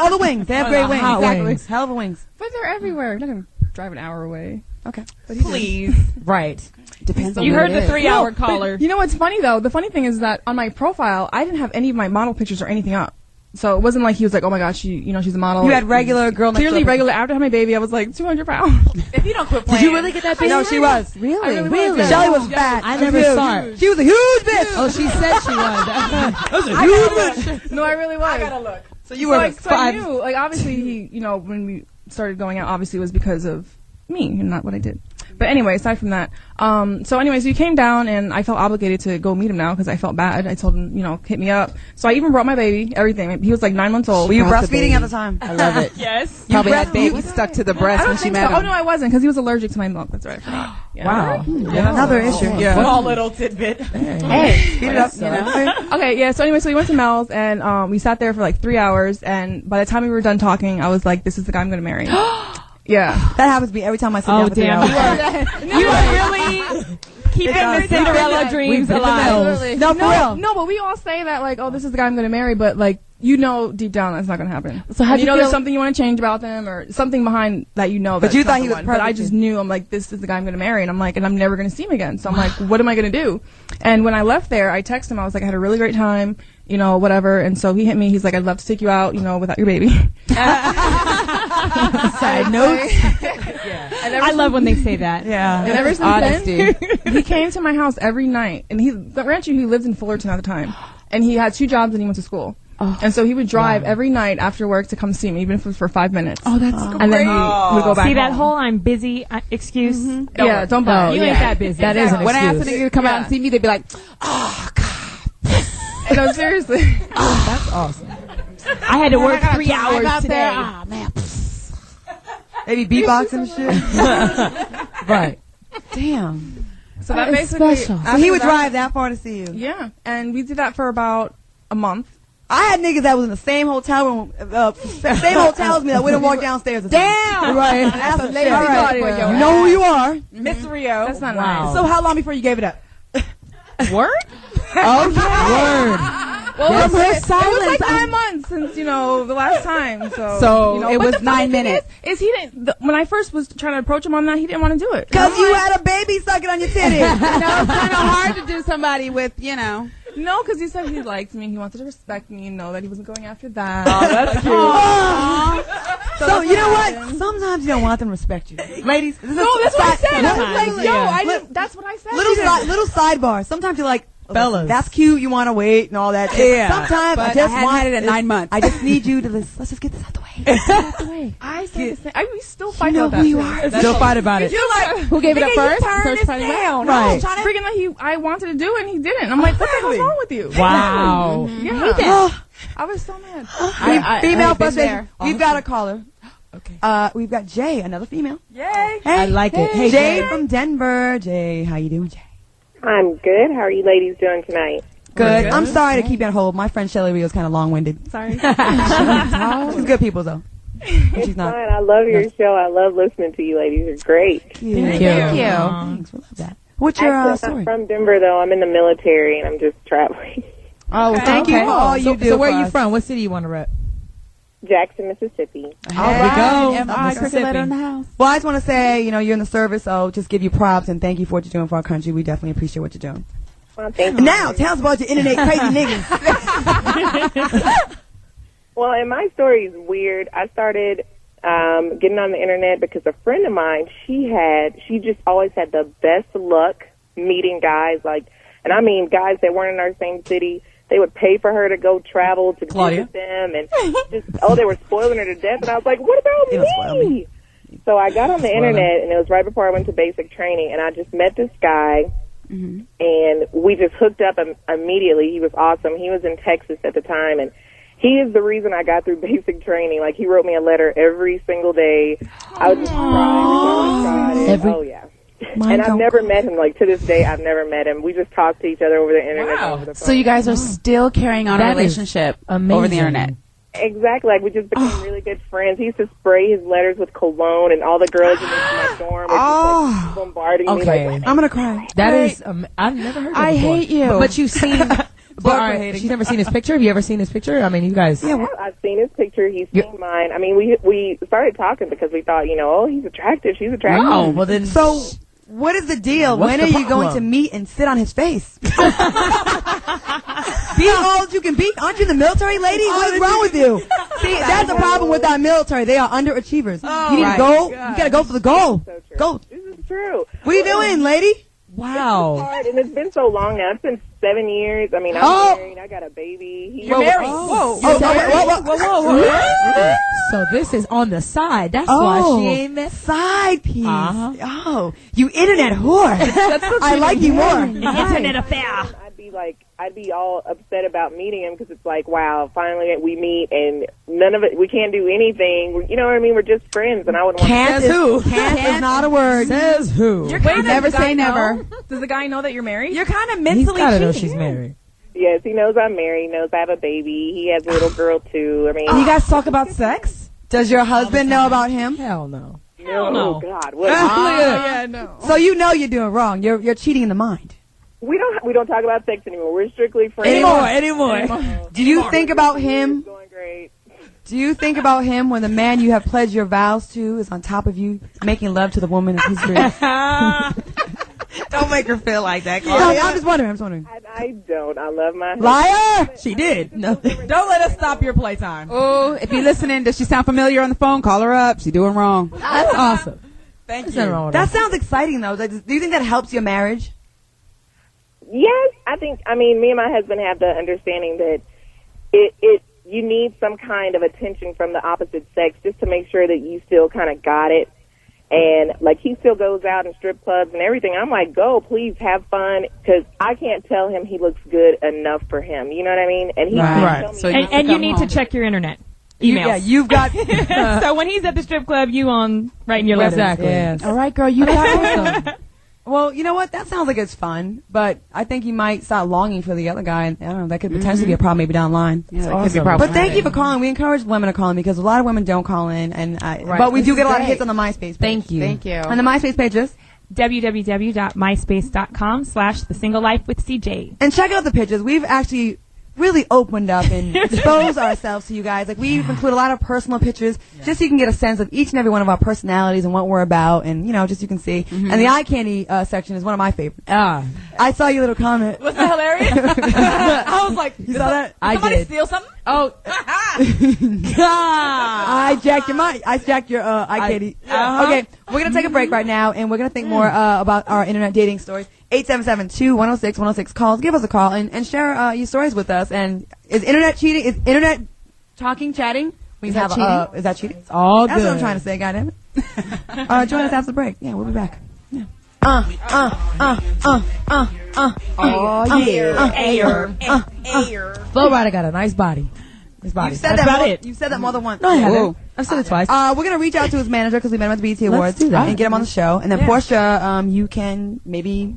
Or the wings. They have great wings. hot Exactly. wings. Hell of a wings. But they're everywhere. Look at him. drive an hour away. Okay. But he did. Please. Right. Depends on You where heard it the is. 3-hour But caller. you know what's funny though? The funny thing is that on my profile, I didn't have any of my model pictures or anything up. So it wasn't like he was like, oh my gosh, she's a model. You had regular girl next Clearly door. regular. After I had my baby, I was like 200 pounds. If you don't quit Did you really get that big? No, she was. Really? Really? Shelly was fat. I never saw it. She was a huge bitch. Oh, she said she was. That was a huge bitch. No, I really was. I gotta look. So you were like, so I 5. knew, like, obviously, he, when we started going out, obviously it was because of me and not what I did. But anyway, aside from that, so he came down and I felt obligated to go meet him now because I felt bad. I told him, hit me up. So I even brought my baby, everything. He was like 9 months old. Were you breastfeeding at the time? I love it. Yes. Probably had baby stuck to the breast when she met him. Oh, no, I wasn't because he was allergic to my milk. That's right. I forgot. Yeah. Wow. Another issue. Yeah. Small little tidbit. Hey, beat it up, Okay, yeah, so we went to Mel's and we sat there for like 3 hours and by the time we were done talking, I was like, this is the guy I'm going to marry. Yeah. That happens to me every time I sit down Oh, for 3 damn. hours. You are really keeping the Cinderella dreams alive. No, for real. No, but we all say that like, oh, this is the guy I'm going to marry, but like, deep down that's not going to happen. So how do you there's feel- something you want to change about them or something behind that But you thought he was But I perfect. just knew, I'm like, this is the guy I'm going to marry. And I'm like, and I'm never going to see him again. So I'm like, what am I going to do? And when I left there, I texted him. I was like, I had a really great time, whatever. And so he hit me. He's like, I'd love to take you out, without your baby. Side notes. I love when they say that. Yeah. And ever since Honesty. then, he came to my house every night. And he lived in Fullerton at the time. And he had 2 jobs and he went to school. And so he would drive every night after work to come see me, even if it was for 5 minutes. Oh, that's great. And then he would go back See that home. whole I'm busy excuse? Yeah, don't buy it. You ain't that busy. That is an When I asked excuse. them to come out and see me, they'd be like, oh, God. No, seriously. That's awesome. I had to work 3 hours out today. there. Oh, man. Maybe beatboxing and shit. Right. Damn. So that basically. special. So he would after that- drive that far to see you. Yeah, and we did that for about a month. I had niggas that was in the same hotel room, same hotel as me that wouldn't walk downstairs. Damn. Right. That's a lady. All right. Claudia. You know who you are. Miss Rio. That's not Wow. nice. So how long before you gave it up? Word? Word. Well, From her it was silence, like 9 months since the last time. So it but was the funny 9 thing minutes. Is he didn't? When I first was trying to approach him on that, he didn't want to do it. Because you had a baby sucking on your titty. It's kind of hard to do somebody with, No, because he said he liked me. He wanted to respect me and know that he wasn't going after that. That's cute. So you know what? Sometimes you don't want them to respect you, ladies. This is No, that's what I said. I was Sometimes, like, yeah. I didn't. That's what I said. little sidebar. Sometimes you're like, Fellas. that's cute. You want to wait and all that. Shit. Yeah. Sometimes But I just I hadn't want had it in 9 months. I just need you to let's just get this out the way. I said the same. We still fight know about who that. you shit. are. Still fight about it. You're like, Who gave it up Nigga, first? you turned Search this party down. Right. No, freaking that I wanted to do it and he didn't. I'm like, what the hell's wrong with you? Wow. Yeah. I was so mad. female I've been frustration. there. We've got a caller. Okay. We've got Jay, another female. Yay. Hey, I like it. Hey, Jay Jay. from Denver. Jay, how you doing, Jay? I'm good. How are you ladies doing tonight? Good. I'm sorry to keep you on hold. My friend Shelly Rio's kind of long-winded. Sorry. She's good people though. But she's not. Fine. I love your show. I love listening to you ladies. You're great. Thank you. Thanks. We love that. What's your Actually, I'm story? not from Denver, though. I'm in the military, and I'm just traveling. Oh, Thank you for all you do So where for are you us. from? What city you want to rep? Jackson, Mississippi. All right. Go. M.I. Percolator in the house. Well, I just want to say, you're in the service, so just give you props and thank you for what you're doing for our country. We definitely appreciate what you're doing. Well, thank And you. now, tell us about your internet crazy niggas. Well, and my story is weird. I started getting on the internet because a friend of mine, she just always had the best luck meeting guys, and I mean guys that weren't in our same city. They would pay for her to go travel to Claudia. visit them, and they were spoiling her to death. And I was like, what about You don't spoil me? So I got on the internet, and it was right before I went to basic training, and I just met this guy, and we just hooked up immediately. He was awesome. He was in Texas at the time, and he is the reason I got through basic training. Like, he wrote me a letter every single day. I would just cry. Oh, yeah. And I've never met him. Like, to this day, I've never met him. We just talk to each other over the internet. Wow. Over the phone. So you guys are still carrying on That a is relationship amazing. over the internet. Exactly. Like, we just became really good friends. He used to spray his letters with cologne, and all the girls in my dorm were just, bombarding me. Okay. Like, I'm going to cry. That is, I've never heard of it I before. hate you. But you've seen, But all right, she's never seen his picture. Have you ever seen his picture? I mean, you guys. Yeah, I've seen his picture. He's seen mine. I mean, we started talking because we thought, he's attractive. She's attractive. Oh, well then. So, what is the deal? When are you going to meet and sit on his face? Be all you can be. Aren't you the military lady? What is wrong with you? See, that's the problem with our military. They are underachievers. You need to go. You gotta go for the goal. So true. Go. This is true. What are you doing, lady? Wow. It's hard, and it's been so long now. It's been 7 years. I mean, I'm married. I got a baby. You're married. Whoa. Whoa. So this is on the side. That's why she ain't met. Side piece. Uh-huh. Oh, you internet whore. I like you more. Internet affair. I'd be all upset about meeting him because it's like, wow, finally we meet and none of it, we can't do anything. You know what I mean? We're just friends, and I wouldn't want Can't is not a word. Says who? Never say never. Does the guy know that you're married? You're kind of He's mentally gotta know cheating. she's married. Yes, he knows I'm married. He knows I have a baby. He has a little girl too. I mean, You guys talk about sex? Does your husband know about him? Hell no. oh God, what? Yeah, no. So you know you're doing wrong. You're cheating in the mind. We don't talk about sex anymore. We're strictly friends. Anymore. Do you think about him? It's going great. Do you think about him when the man you have pledged your vows to is on top of you, making love to the woman of his dreams? Don't make her feel like that. I'm just wondering. I don't. I love my husband. Liar! She did. No. Don't let us stop your playtime. Oh, if you're listening, does she sound familiar on the phone? Call her up. She's doing wrong. That's awesome. Thank There's you. nothing wrong with That that. sounds exciting, though. Do you think that helps your marriage? Yes, I mean, me and my husband have the understanding that you need some kind of attention from the opposite sex just to make sure that you still kind of got it. And, like, he still goes out in strip clubs and everything. I'm like, go, please, have fun, because I can't tell him he looks good enough for him. You know what I mean? And he can't tell me. So And you need to check your internet emails. You've got... So when he's at the strip club, you on writing your letters. Exactly. Yes. All right, girl, you got awesome. Well, you know what? That sounds like it's fun, but I think you might start longing for the other guy, and I don't know, that could potentially be a problem maybe down the line. Yeah, that could be awesome. problematic. But thank you for calling. We encourage women to call in because a lot of women don't call in, and but we do get a lot of hits on the MySpace page. Thank you. Thank you. On the MySpace page is, www.myspace.com/thesingleife-with-CJ. and check out the pictures. We've actually really opened up and exposed ourselves to you guys. Like, we've included a lot of personal pictures just so you can get a sense of each and every one of our personalities and what we're about, and just you can see. And the eye candy section is one of my favorites. I saw your little comment. Was that hilarious? I was like, You saw that? I somebody did. steal something? Oh. I jacked your eye candy. Okay, we're gonna take a break right now, and we're gonna think more about our internet dating stories. 877-2-106-106 calls. Give us a call and share your stories with us. And is internet cheating? Is internet chatting? Is that cheating? Is that cheating? All That's good. what I'm trying to say. Goddamn it! Join us after the break. Yeah, we'll be back. Yeah. Oh, yeah. Flow Rider got a nice body. His body. You've said That's that about more, it. You've said that more than once. No, I haven't. Whoa. I've said it twice. We're going to reach out to his manager because we met him at the BET Awards do that. and get him on the show. And then Portia, you can maybe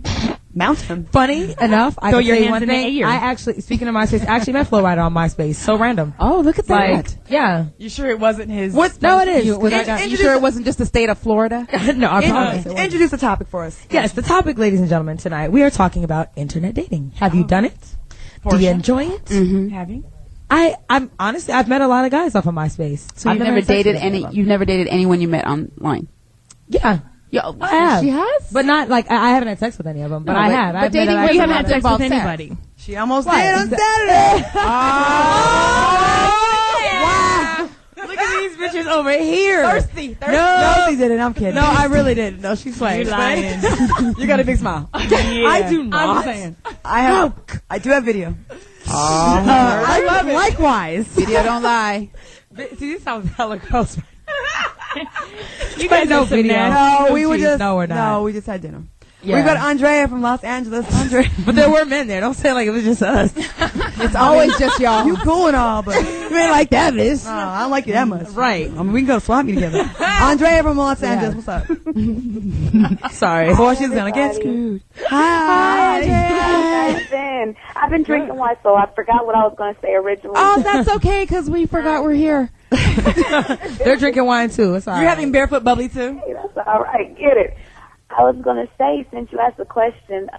mount him. Funny enough, I Throw can your say hands one in the thing. air. I actually, speaking of MySpace, I actually met Flow Rider on MySpace. So random. Oh, look at Like, that. yeah. You sure it wasn't his? No, it is. You sure it wasn't just the state of Florida? No, I promise. it wasn't. Introduce the topic for us. Yes, the topic, ladies and gentlemen, tonight, we are talking about internet dating. Have you done it? Do you enjoy it? Have you? I'm honestly, I've met a lot of guys off of MySpace. So I've you've never had sex dated with any of them. you've never dated anyone you met online? Yeah. Yeah, I have. She has? But not like, I haven't had sex with any of them, but No, I but- have. but I've met dating a- where You you haven't have had sex involved with sex. anybody. She almost What? did on Saturday. Wow. Look at these bitches over here. Thirsty. No, she didn't. I'm kidding. No, I really didn't. No, she's playing. You're lying. You got a big smile. I do not. I'm just saying. I do have video. I love it. Likewise. Video don't lie. See, this sounds hella gross. You guys no know some video. nasty. No, we were just No, we're not. No, we just had dinner. Yeah. We got Andrea from Los Angeles. Andrea. But there were men there. Don't say like it was just us. It's always just y'all. You cool and all, but You ain't like that, bitch. I don't like you that much. Right. I mean, we can go to flop meet together. Andrea from Los Angeles. What's up? Sorry. Boy, she's gonna get screwed. Hi, Andrea. I've been drinking wine, so I forgot what I was going to say originally. Oh, that's okay, because we forgot we're here. They're drinking wine too. It's all You're right. having barefoot bubbly too? Hey, that's all right. Get it. I was going to say, since you asked the question,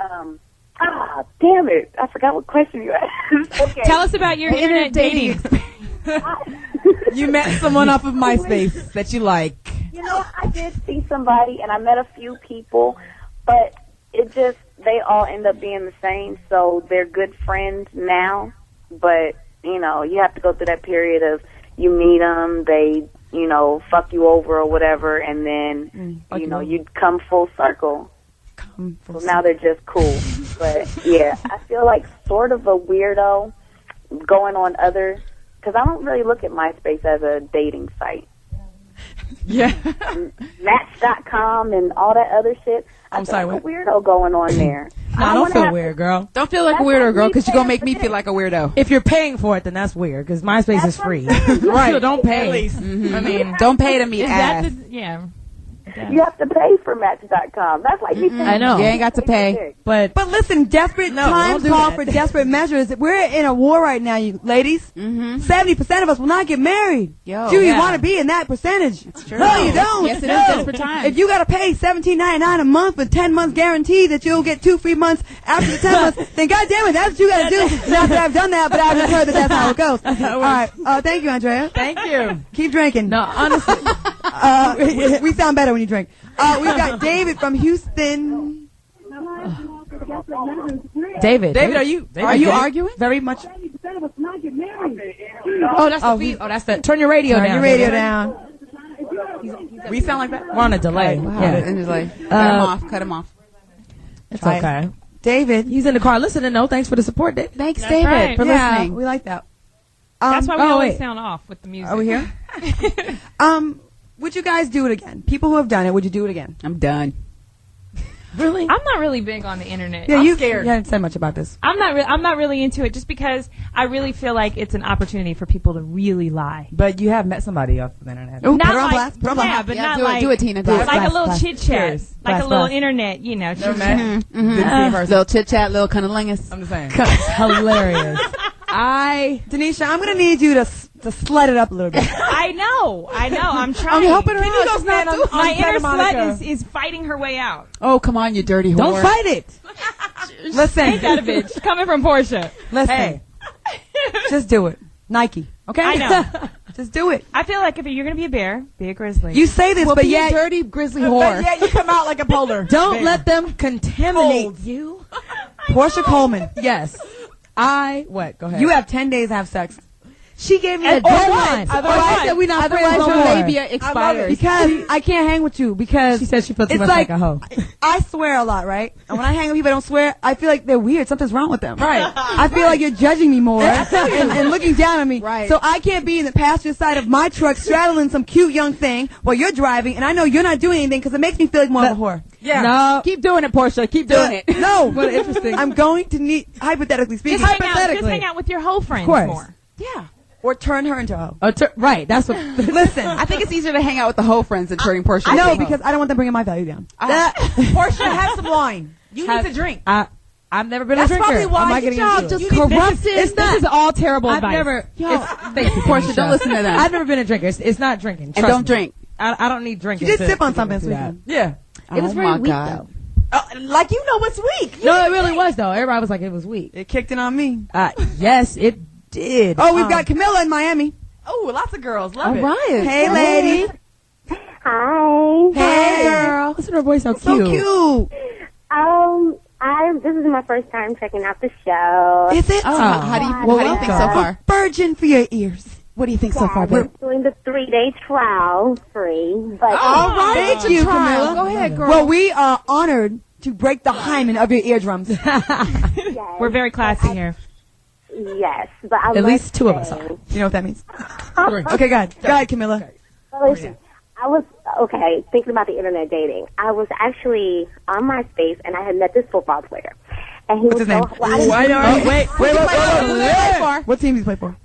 Damn it. I forgot what question you asked. Okay. Tell us about your internet dating. You met someone off of MySpace that you like. You know, I did see somebody, and I met a few people, but they all end up being the same, so they're good friends now, but, you know, you have to go through that period of you meet them, they, you know, fuck you over or whatever, and then, you know, you come full circle. So now they're just cool. But, yeah, I feel like sort of a weirdo going on other, because I don't really look at MySpace as a dating site. Yeah. Match.com and all that other shit. I'm sorry, what? A weirdo going on there. No, don't feel weird, girl. Don't feel like a weirdo, girl, because you're going to make me feel like a weirdo. If you're paying for it, then that's weird, because MySpace is free. Right. So don't pay. At least. I mean, don't pay to meet ass. Yeah. You have to pay for Match.com. That's like me paying. I know. You ain't got to pay. But listen, desperate times call for desperate measures. We're in a war right now, you ladies. 70% of us will not get married. Yo, Do you want to be in that percentage? It's true. No, you don't. Yes, it is desperate times. If you got to pay $17.99 a month with 10 months guarantee that you'll get 2 free months after the 10 months, then goddamn it, that's what you got to do. Not that I've done that, but I've just heard that that's how it goes. All right. Thank you, Andrea. thank you. Keep drinking. No, honestly. We sound better when you drink. We've got David from Houston. David, are you arguing? Very much. Oh, that's that's the. Turn your radio Turn down. your radio David. down. We sound like that? We're on a delay. Wow. Yeah. And just like, cut him off. It's Try it. okay. David. He's in the car listening. No, thanks for the support, David. Thanks, That's David, right. for Yeah, listening. we like that. That's why we always wait. sound off with the music. Are we here? Would you guys do it again? People who have done it, would you do it again? I'm done. Really? I'm not really big on the internet. Yeah, I'm scared. You haven't said much about this. I'm not really into it just because I really feel like it's an opportunity for people to really lie. But you have met somebody off the internet. Ooh, Not put her on like, blast. Put her on blast. yeah, but Yeah, not do like it, Tina. Do it. like Blast, a little blast. chit chat, Cheers. like Blast, a little blast. internet, you know. Never met. Little chit chat, little cunnilingus. I'm just saying. Hilarious. Denisha, I'm going to need you to slut it up a little bit. I know. I'm trying. I'm helping her Can you out. go She's not on my Santa inner Monica. slut is fighting her way out. Oh, come on, you dirty whore. Don't fight it. Listen. Ain't that a bitch? Coming from Portia. Listen. Hey. Just do it. Nike. Okay? I know. Just do it. I feel like if you're going to be a bear, be a grizzly. You say this, Well, but be yet a dirty grizzly whore. you come out like a polar. Don't let them contaminate you. Portia Coleman. Yes. What? Go ahead. You have 10 days to have sex. She gave me a deadline. Otherwise, Said we not friends Otherwise, no your more. labia expires. Because I can't hang with you because She said she feels too it's much like a hoe. I swear a lot, right? And when I hang with people that don't swear, I feel like they're weird. Something's wrong with them. Right. I feel like you're judging me more and looking down on me. Right. So I can't be in the passenger side of my truck straddling some cute young thing while you're driving, and I know you're not doing anything because it makes me feel like more of a whore. Yeah. No. Keep doing it, Portia. Keep doing it. No. What interesting. I'm going to need, hypothetically speaking, just hang out with your whole friends course. more. yeah, or turn her into a hoe. Right. That's what. Listen, I think it's easier to hang out with the hoe friends than turning Portia. no, into a hoe. because I don't want them bringing my value down. Portia, have some wine. You need to drink. I've never been That's a drinker. probably why I'm not your getting job into it. just corrupted. This is all terrible I've advice. never. Thank you, Portia, Tanisha. don't listen to them. I've never been a drinker. It's not drinking. And Trust don't me. drink. I don't need drinking. You did to- sip on to something do this that. weekend. Yeah. It was very weak, though. Like you know what's weak. No, it really was though. Everybody was like, it was weak. It kicked in on me. Yes, it did. Oh, we've got Camilla in Miami. Oh, lots of girls love All it. right. Hey, lady. Hi. Hey, girl. Listen to her voice, so So cute. cute. This is my first time checking out the show. Is it? How do you think so far? Virgin for your ears. What do you think so far, We're babe? doing the 3-day trial free, but All right. Thank you, Camilla. Go ahead, girl. Well, we are honored to break the hymen of your eardrums. yes, We're very classy here. yes, but I At must least two of us say- are. You know what that means? Okay, go ahead. Go ahead, Camilla. Well, listen, I was thinking about the internet dating. I was actually on MySpace and I had met this football player, and he What's was his name? so. Well, I didn't- Wait. What team does he play for?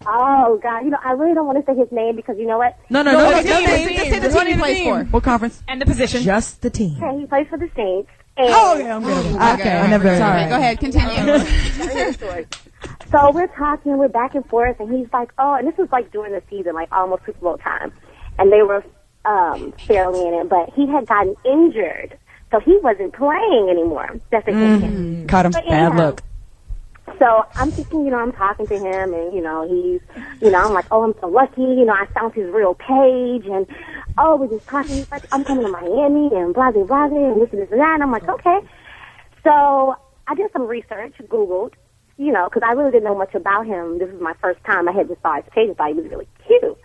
Oh God, I really don't want to say his name because you know what? No. Just say the team he plays for. What conference? And the position. Just the team. Okay, he plays for the Saints. And Oh, yeah, I'm good. Okay, I never. Sorry. Go ahead. Continue. So we're talking, we're back and forth, and he's like, oh, and this was like during the season, like almost Super Bowl time, and they were fairly in it, but he had gotten injured So he wasn't playing anymore. That's a hint. Caught him. Bad look. So I'm thinking, I'm talking to him, and, he's, I'm like, oh, I'm so lucky. I found his real page, and, we're just talking. He's like, I'm coming to Miami, and blah, blah, blah, and this and this and that. And I'm like, okay. So I did some research, Googled, because I really didn't know much about him. This was my first time. I had just saw his page and thought he was really cute. So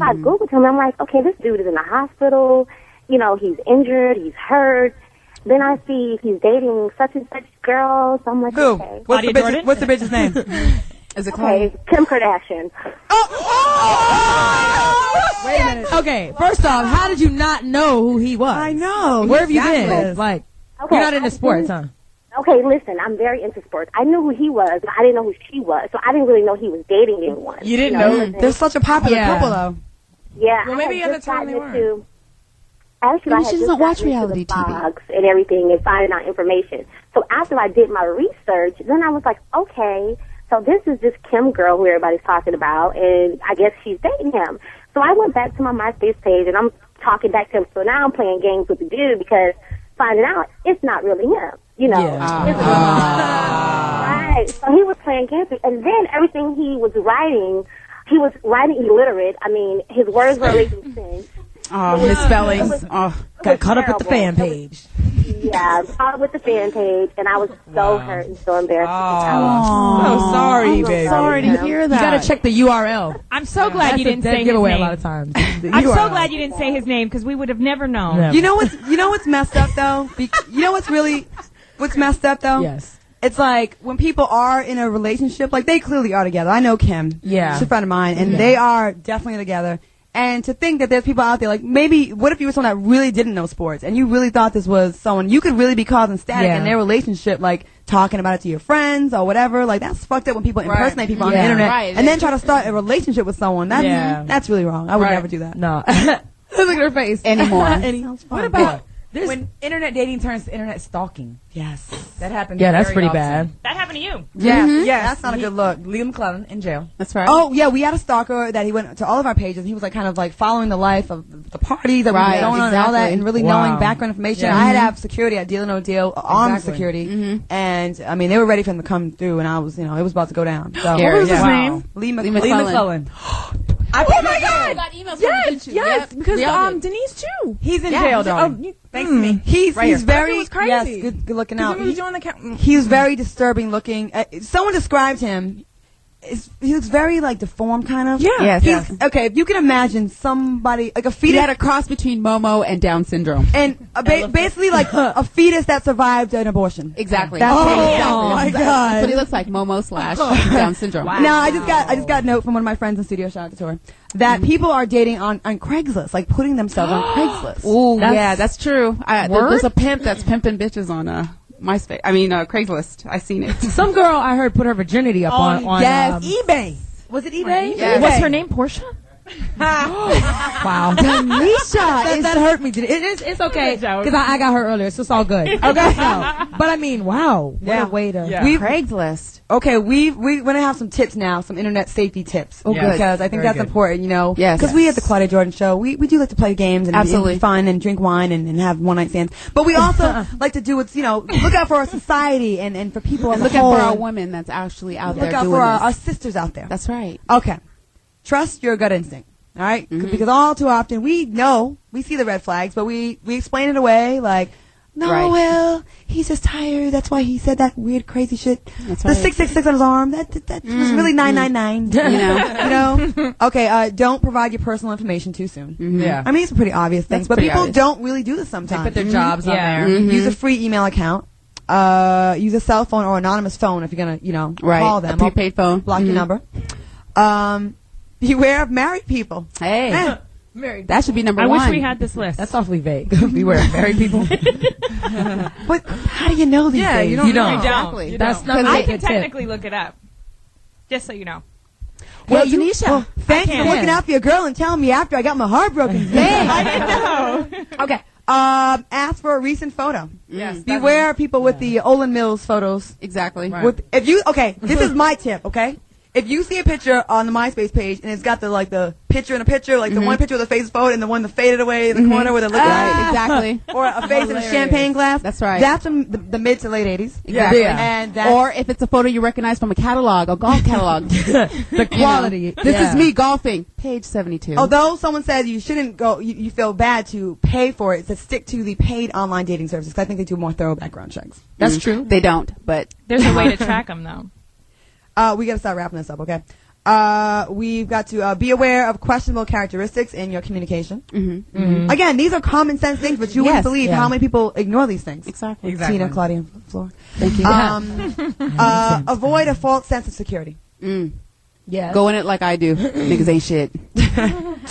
I Googled him. I'm like, okay, this dude is in the hospital. He's injured. He's hurt. Then I see he's dating such and such girl. So I'm like, Who? okay. What's the bitch's name? Is it Claudia? Okay, Kim Kardashian. Wait a minute. Okay, first off, how did you not know who he was? I know. Where have you Exactly. been? Like, Okay, you're not into sports, huh? Okay, listen, I'm very into sports. I knew who he was, but I didn't know who she was. So I didn't really know he was dating anyone. You didn't know? They're such a popular Yeah. couple, though. Yeah. Well, maybe I had at the just time they gotten weren't. into- Actually, Maybe I she had doesn't just watch gotten into reality the TV. blogs and everything and finding out information. So after I did my research, then I was like, okay, so this is this Kim girl who everybody's talking about, and I guess she's dating him. So I went back to my MySpace page, and I'm talking back to him. So now I'm playing games with the dude because finding out it's not really him. Right. So he was playing games, and then everything he was writing illiterate. I mean, his words were making sense. Oh, misspellings. Got caught up with the fan page. Yeah, caught up with the fan page, and I was so hurt and so embarrassed. Oh, sorry, baby. Sorry to hear You that. gotta check the URL. I'm so glad That's you didn't a dead say his giveaway name. a lot of times. I'm so glad you didn't say his name because we would have never known. Yeah. You know what's messed up, though? You know what's messed up, though? Yes. It's like when people are in a relationship, like they clearly are together. I know Kim. Yeah. She's a friend of mine, and they are definitely together. And to think that there's people out there, like maybe, what if you were someone that really didn't know sports and you really thought this was someone you could really be causing static Yeah. in their relationship, like talking about it to your friends or whatever. Like that's fucked up when people impersonate people on the Yeah. internet Right. and then try to start a relationship with someone. That's really wrong. I would never do that. No. Look at her face. Anymore. What about When internet dating turns to internet stalking. Yes. That happens. Yeah, that's very pretty often. bad. That happened to you. Yeah. Mm-hmm. Yeah. That's not a good look. Liam McClellan in jail. That's right. Oh, yeah, we had a stalker that he went to all of our pages. And he was like kind of like following the life of the parties that Right, were going on and all that exactly. and really Wow. knowing background information. Yeah. I had to have security at Deal or No Deal, armed Exactly. security. And, I mean, they were ready for him to come through and I was, it was about to go down. So, What was his Wow. name? Lee Lee McClellan. Oh my I God! got emails Yes, from you. yes, because we all did. Denise too. He's in Yeah, jail, he's- darling. Thanks to me. He's very, It was crazy. yes, good looking out. Because we were doing the count. He was very disturbing looking. Someone described him. He looks very like deformed, kind of. Yeah. Yes. He's, okay, if you can imagine somebody like a He fetus, had a cross between Momo and Down syndrome. and basically like a fetus that survived an abortion. Exactly. That's what he- exactly. my That's God. what he looks like, Momo / Down syndrome. Now I just got a note from one of my friends in studio. Shout out to her. That people are dating on Craigslist, like putting themselves on Craigslist. Ooh, That's- yeah, that's true. There's a pimp that's pimping bitches on MySpace. Craigslist. I seen it. Some girl I heard put her virginity up on yes, eBay. Was it eBay? Yes. What's her name? Portia? Wow. Nisha that hurt me. It's okay because I got her earlier, so it's all good. Okay. But I mean, wow. What a way to. Craigslist. Okay, we're gonna have some tips now, some internet safety tips. Oh, good. Because I think that's important, Yes. Because we at the Claudia Jordan Show, we do like to play games and Absolutely. be fun and drink wine and have one night stands. But we also like to do what's, look out for our society and for people as a Look out whole. for our women that's actually out there Look out doing for this. our sisters out there. That's right. Okay. Trust your gut instinct. All right? Because all too often we see the red flags, but we explain it away like, no, Right. well, he's just tired. That's why he said that weird, crazy shit. That's the right. 666 on his arm, that was really 999. You know? Okay, don't provide your personal information too soon. Yeah. I mean, it's pretty obvious things, That's but pretty people obvious. don't really do this They sometimes. put their jobs on Yeah. there. Use a free email account. Use a cell phone or anonymous phone if you're gonna, Right. call them. A prepaid phone. Block your number. Beware of married people. Hey. That should be number I one. wish we had this list. That's awfully vague. Beware of married people. But how do you know these days? you don't. You don't. You Exactly. don't. That's not I a can good tip. technically look it up. Just so you know. Well, Tanisha. thanks for looking out for your girl and telling me after I got my heart broken. I didn't know. Okay. Ask for a recent photo. Yes. Beware of people with the Olin Mills photos. Exactly. This is my tip, okay? If you see a picture on the MySpace page and it's got the picture in a picture, like the one picture with the face photo and the one that faded away in the corner where they're looking Right, exactly. or a face in a champagne glass. That's right. That's from the mid to late 80s. Exactly. Yeah. And that's, Or if it's a photo you recognize from a catalog, a golf catalog. The quality. This is me golfing. Page 72. although someone says you shouldn't go, you feel bad to pay for it, to stick to the paid online dating services. 'Cause I think they do more thorough background checks. That's true. They don't, but There's a way to track them, though. We got to start wrapping this up, okay? We've got to be aware of questionable characteristics in your communication. Again, these are common sense things, but you wouldn't believe how many people ignore these things. exactly. Tina, Claudia, Flora. Thank you. Avoid a false sense of security. Yeah. Go in it like I do. Niggas ain't shit.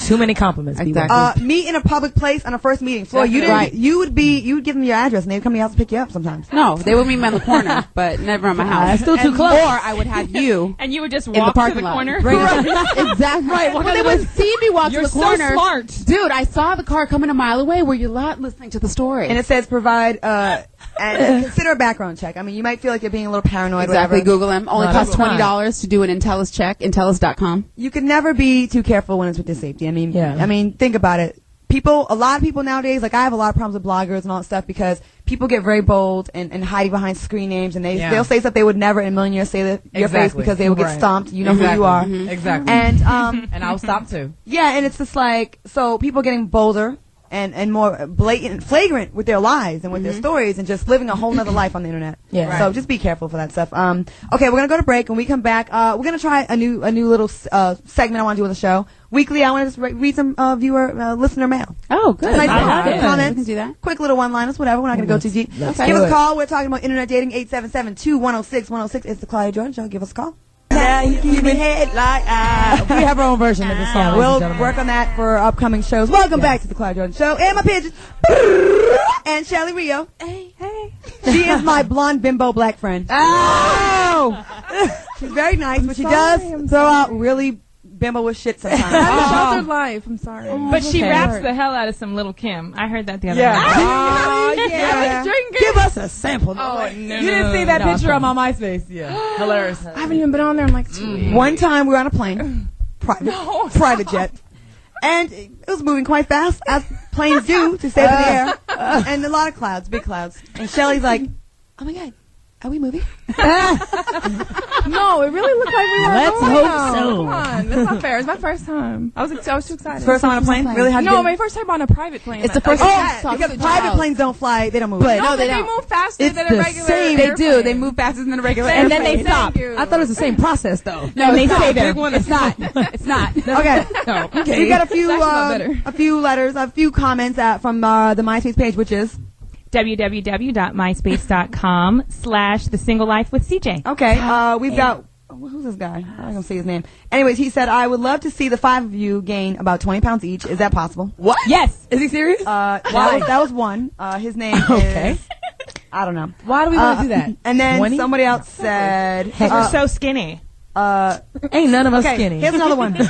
Too many compliments. Exactly. Meet in a public place on a first meeting. Flora, you didn't. Right. You would give them your address and they'd come to your house to pick you up sometimes. No, they would meet me on the corner, but never on my house. That's still too And- close. Or I would have you And you would just in the walk to parking the lot. corner. Exactly. Right. Well, they would see me walk You're to the so corner. smart. Dude, I saw the car coming a mile away. Were you not listening to the story? And it says provide and consider a background check. I mean, you might feel like you're being a little paranoid. Exactly. Whatever. Google them. Only No, costs that's $20 to do an Intellis check. Intellis.com. You can never be too careful when it's with your safety. I mean, Yeah. think about it. A lot of people nowadays, like I have a lot of problems with bloggers and all that stuff because people get very bold and hiding behind screen names and they'll say stuff they would never in a million years say to your face because they will get stomped. You know who you are. Exactly. And And I'll stop too. yeah, and it's just like, so people getting bolder and more blatant, flagrant with their lies and with their stories and just living a whole nother life on the internet. Yeah. So just be careful for that stuff. Okay, we're gonna go to break. When we come back, we're gonna try a new little segment I want to do on the show. Weekly, I want to just read some listener mail. Oh, good. Nice Good. comments. We can do that. Quick little one-liners, whatever. We're not gonna go too deep. let's Give do us a it. call. We're talking about internet dating. 877-2106-106. It's the Claudia Jordan Show. Give us a call. Now you keep me head like We have our own version of the song. We'll ladies and gentlemen. work on that for upcoming shows. Welcome back to the Claudia Jordan Show. And my pigeons. And Shelly Rio. Hey. She is my blonde bimbo black friend. Oh! She's very nice, but she does throw out really bimbo-ish shit sometimes. Sheltered life. I'm sorry. But she raps the hell out of some Little Kim. I heard that the other night. Yeah. Give us a sample. Oh, You didn't see that picture on my MySpace? Yeah. Hilarious. I haven't even been on there in like 2 weeks. One time we were on a plane, private jet, and it was moving quite fast, as planes do, to stay in the air, and a lot of clouds, big clouds. And Shelly's like, "Oh my God, are we moving?" No, it really looked like we were. Let's going hope out. so. Come on, that's not fair. It's my first time. I was too excited. First time on a plane? Really? How'd you No, get- my first time on a private plane. It's the first Oh, time. because private planes don't fly, they don't move. But No, no, they they don't. move faster It's than the a regular. same- They do. airplane. They move faster than a regular And then airplane. they stop. Thank you. I thought it was the same process, though. No, and they it's say not. that. It's not. It's not. Okay. No. We got a few, It's actually not better. a few letters, a few comments from the MySpace page, which is www.myspace.com/thesingleLifeWithCJ. okay. We've got who's this guy? I'm not gonna say his name. Anyways, he said, "I would love to see the 5 of you gain about 20 pounds each. Is that possible?" What? Yes. Is he serious? That was one. His name Okay. is I don't know. Why do we want to do that? And then 20? somebody else said, You're so skinny. Ain't none of us okay, skinny. here's another one. No.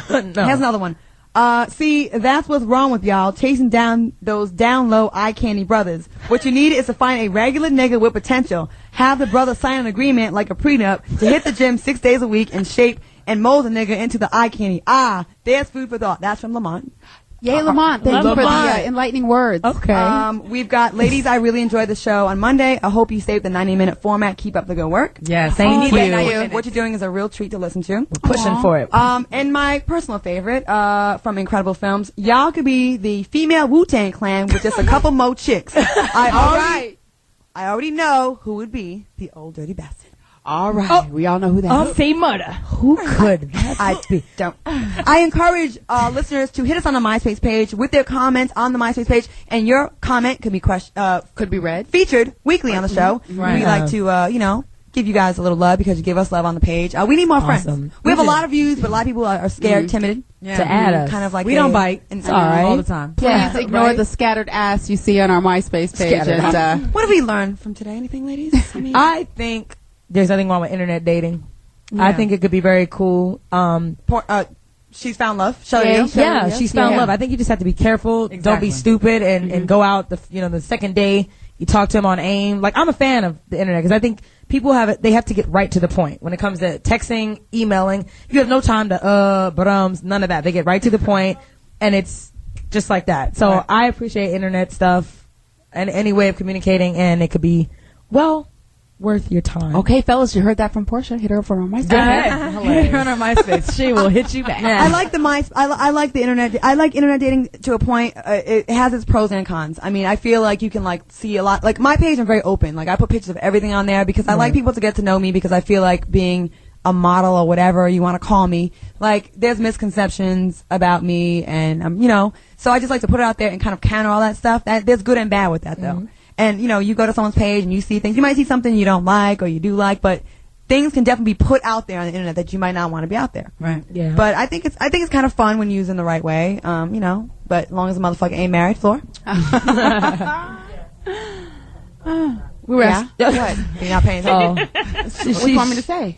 Here's another one. See, that's what's wrong with y'all, chasing down those down low eye candy brothers. What you need is to find a regular nigga with potential. Have the brother sign an agreement like a prenup to hit the gym 6 days a week and shape and mold the nigga into the eye candy. There's food for thought. That's from Lamont. Yay, Lamont. Thank you for the enlightening words. Okay. We've got, ladies, I really enjoyed the show on Monday. I hope you stayed the 90-minute format. Keep up the good work. Yeah, We thank need you. that. What you're doing is a real treat to listen to. Pushing for it. And my personal favorite, from Incredible Films, y'all could be the female Wu-Tang Clan with just a couple more chicks. I already know who would be the old dirty bastard. All right. We all know who that is. Say murder. Who could that I be? don't. I encourage listeners to hit us on the MySpace page with their comments on the MySpace page, and your comment could be Could be read. featured weekly on the show. Right. We like to, give you guys a little love because you give us love on the page. We need more friends. Awesome. We have a lot of views, but a lot of people are scared, timid. To add us. Kind of like We don't bite. It's all right. All the time. Please ignore the scattered ass you see on our MySpace page. Scattered. And, What have we learned from today? Anything, ladies? I mean, I think there's nothing wrong with internet dating. I think it could be very cool. she's found love. Shelly, Yeah, she's found love. I think you just have to be careful. Don't Exactly. be stupid and go out the second day you talk to him on AIM. Like, I'm a fan of the internet because I think people have it. They have to get right to the point when it comes to texting, emailing. You have no time to none of that. They get right to the point, and it's just like that. So I appreciate internet stuff and any way of communicating, and it could be worth your time. Okay, fellas, you heard that from Portia. Hit her up on MySpace. Hit her on her MySpace. She will hit you back. I like the I like the internet. I like internet dating to a point. It has its pros and cons. I mean, I feel like you can like see a lot. Like my page, I'm very open. Like I put pictures of everything on there because I like people to get to know me because I feel like being a model or whatever you want to call me. Like there's misconceptions about me, and so I just like to put it out there and kind of counter all that stuff. There's good and bad with that though. And, you go to someone's page and you see things. You might see something you don't like or you do like, but things can definitely be put out there on the internet that you might not want to be out there. Right. Yeah. But I think it's kind of fun when used in the right way. But as long as the motherfucker ain't married, Floor. We were asked, what? You're not paying attention. What do you want me to say?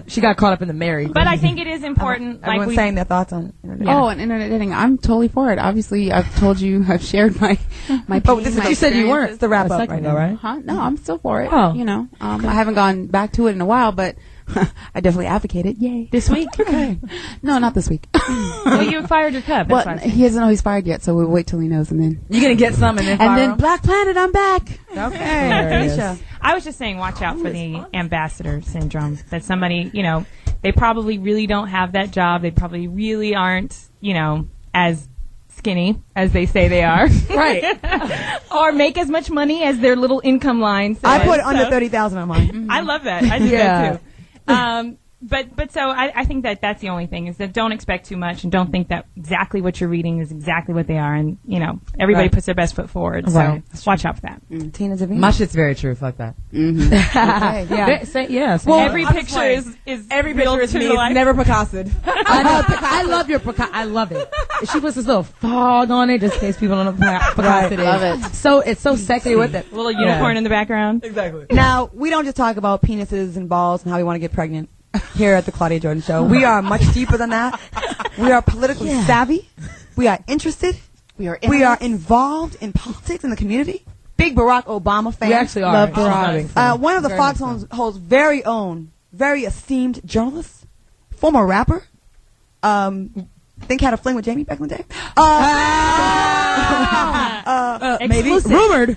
She got caught up in the married. But I think it is important. Everyone's saying their thoughts on internet. Oh, and internet dating. I'm totally for it. Obviously, I've told you, I've shared my pain, you said you weren't. It's the wrap up right now, right? Huh? No, I'm still for it. Oh. I haven't gone back to it in a while, but I definitely advocate it. Yay. this week. Okay. No, not this week. Well, you fired your cup. That's Well, why. he doesn't know he's fired yet, so we'll wait till he knows, and then. You're gonna get some and then fire him? Black Planet, I'm back. Okay. Keisha. I was just saying, watch out for the ambassador syndrome. That somebody, they probably really don't have that job. They probably really aren't, as skinny as they say they are. Right. Or make as much money as their little income line says. I put under 30,000 on mine. I love that. I do that too. But so I think that's the only thing is that don't expect too much and don't think that exactly what you're reading is exactly what they are, and everybody puts their best foot forward. Right. So watch out for that. Tina Davina. My shit's very true. Fuck that. Okay, yeah. Well, Every picture is Every real picture is to me. life. It's never Picassoed. I love your I love it. She puts this little fog on it just in case people don't know what Picasso is. Love it. So it's so sexy with it. Little unicorn in the background. Exactly. Now, we don't just talk about penises and balls and how we want to get pregnant here at the Claudia Jordan Show. We are much deeper than that. We are politically savvy. We are interested. We are involved in politics in the community. Big Barack Obama fans. We actually are. Love She's not being funny. one of the Foxxhole's very own, very esteemed journalists, former rapper, think had a fling with Jamie back in the day. Maybe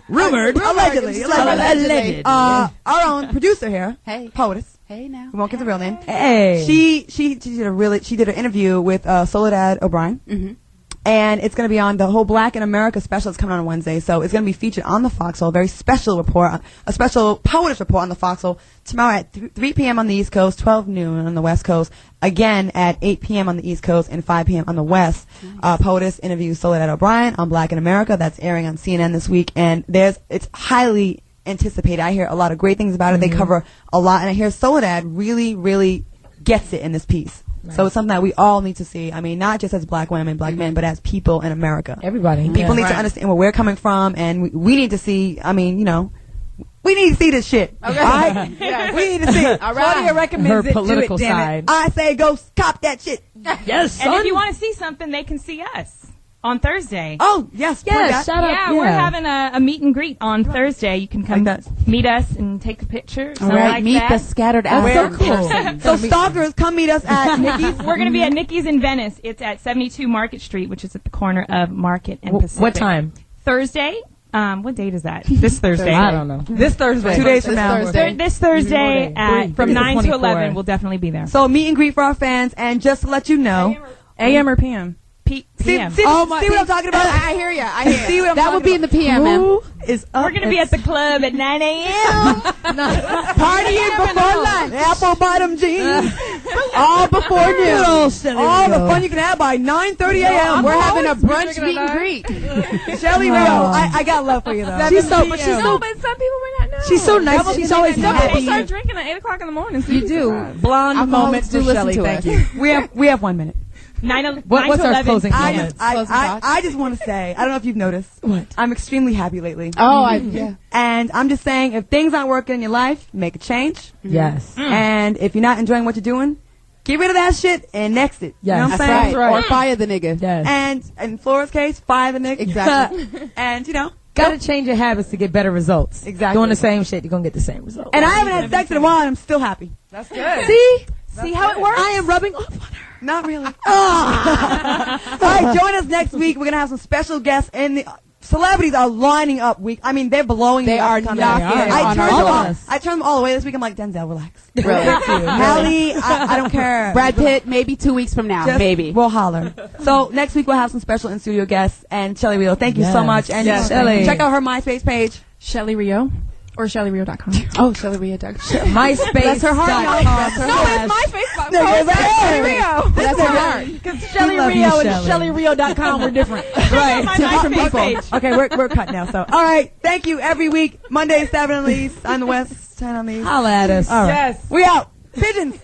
rumored. Allegedly. Our own producer here, poetess. Hey now. We won't give the real name. Hey. She did an interview with Soledad O'Brien. And it's going to be on the whole Black in America special. It's coming on Wednesday, so it's going to be featured on the Foxxhole. A very special report, a special poetess report on the Foxxhole tomorrow at 3 p.m. on the East Coast, 12 noon on the West Coast. Again at 8 p.m. on the East Coast and 5 p.m. on the West. Poetess interviews Soledad O'Brien on Black in America. That's airing on CNN this week, and it's highly anticipated. I hear a lot of great things about it. They cover a lot, and I hear Soledad really, really gets it in this piece. Right. So it's something that we all need to see. I mean, not just as black women, black men, but as people in America. Everybody. People need to understand where we're coming from, and we need to see, we need to see this shit. Okay. All right? Yes. We need to see it. All right. Claudia recommends Her political side. I say go cop that shit. Yes, son. And if you want to see something, they can see us on Thursday. Oh, yes. Yes, shout out. Yeah, we're having a meet and greet on Thursday. You can come meet us and take a picture. All right, meet the scattered out. So cool. So stalkers, come meet us at Nikki's. We're going to be at Nikki's in Venice. It's at 72 Market Street, which is at the corner of Market and Pacific. What time? Thursday. What date is that? This Thursday. I don't know. This Thursday. 2 days from now. This Thursday from 9 to 11. We'll definitely be there. So meet and greet for our fans, and just to let you know. AM or PM? PM. See what I'm talking about? I hear you. I hear See you. what I'm That talking would be in the PM, ma'am. Who is up? We're going to be at the club at 9 a.m. Partying before lunch. Apple bottom jeans. All before noon. All the fun you can have by 9:30 a.m. We're having a brunch meet and greet. Shelly Rio, I got love for you though. But some people may not know. She's so nice. She's always Some people happy. start drinking at 8 o'clock in the morning. So You do. Blonde moments do for listen Shelly. to Thank us. you. We have 1 minute. What's our closing I comments? just want to say, I don't know if you've noticed. What? I'm extremely happy lately. Oh, yeah. And I'm just saying, if things aren't working in your life, make a change. Yes. And if you're not enjoying what you're doing, get rid of that shit and next it. Yes. You know what I'm That's saying? right. Or fire the nigga. Yes. And in Flora's case, fire the nigga. Exactly. And, Gotta change your habits to get better results. Exactly. Doing the same shit, you're gonna get the same result. And I haven't had sex in a while, and I'm still happy. That's good. See how it works? I am rubbing off on her. Not really. All right, join us next week. We're gonna have some special guests, and the celebrities are lining up. They're blowing. They me up are to come knocking down. it I on turned our them all. doors. I turned them all away this week. I'm like, Denzel, relax. Really? Hallie, I don't care. Brad Pitt, maybe 2 weeks from now. Just- Maybe. We'll holler. So next week we'll have some special in-studio guests, and Shelly Rio, thank you so Yes. much. And Yes, Shelly. check out her MySpace page. Shelly Rio or ShellyRio.com. Oh, Shelly Rio Doug. MySpace. Bless her heart, y'all. Bless her heart. my Facebook No, you're right. Shelly Rio. That's her heart. Because Shelly love you, Rio and Shelly. ShellyRio.com were different. Right. My Two different MySpace people. page. Okay, we're cut now. So, all right. Thank you every week. Monday 7 on the East, on the West, 10 on the East. Holla at us. All right. Yes. We out. Pigeons.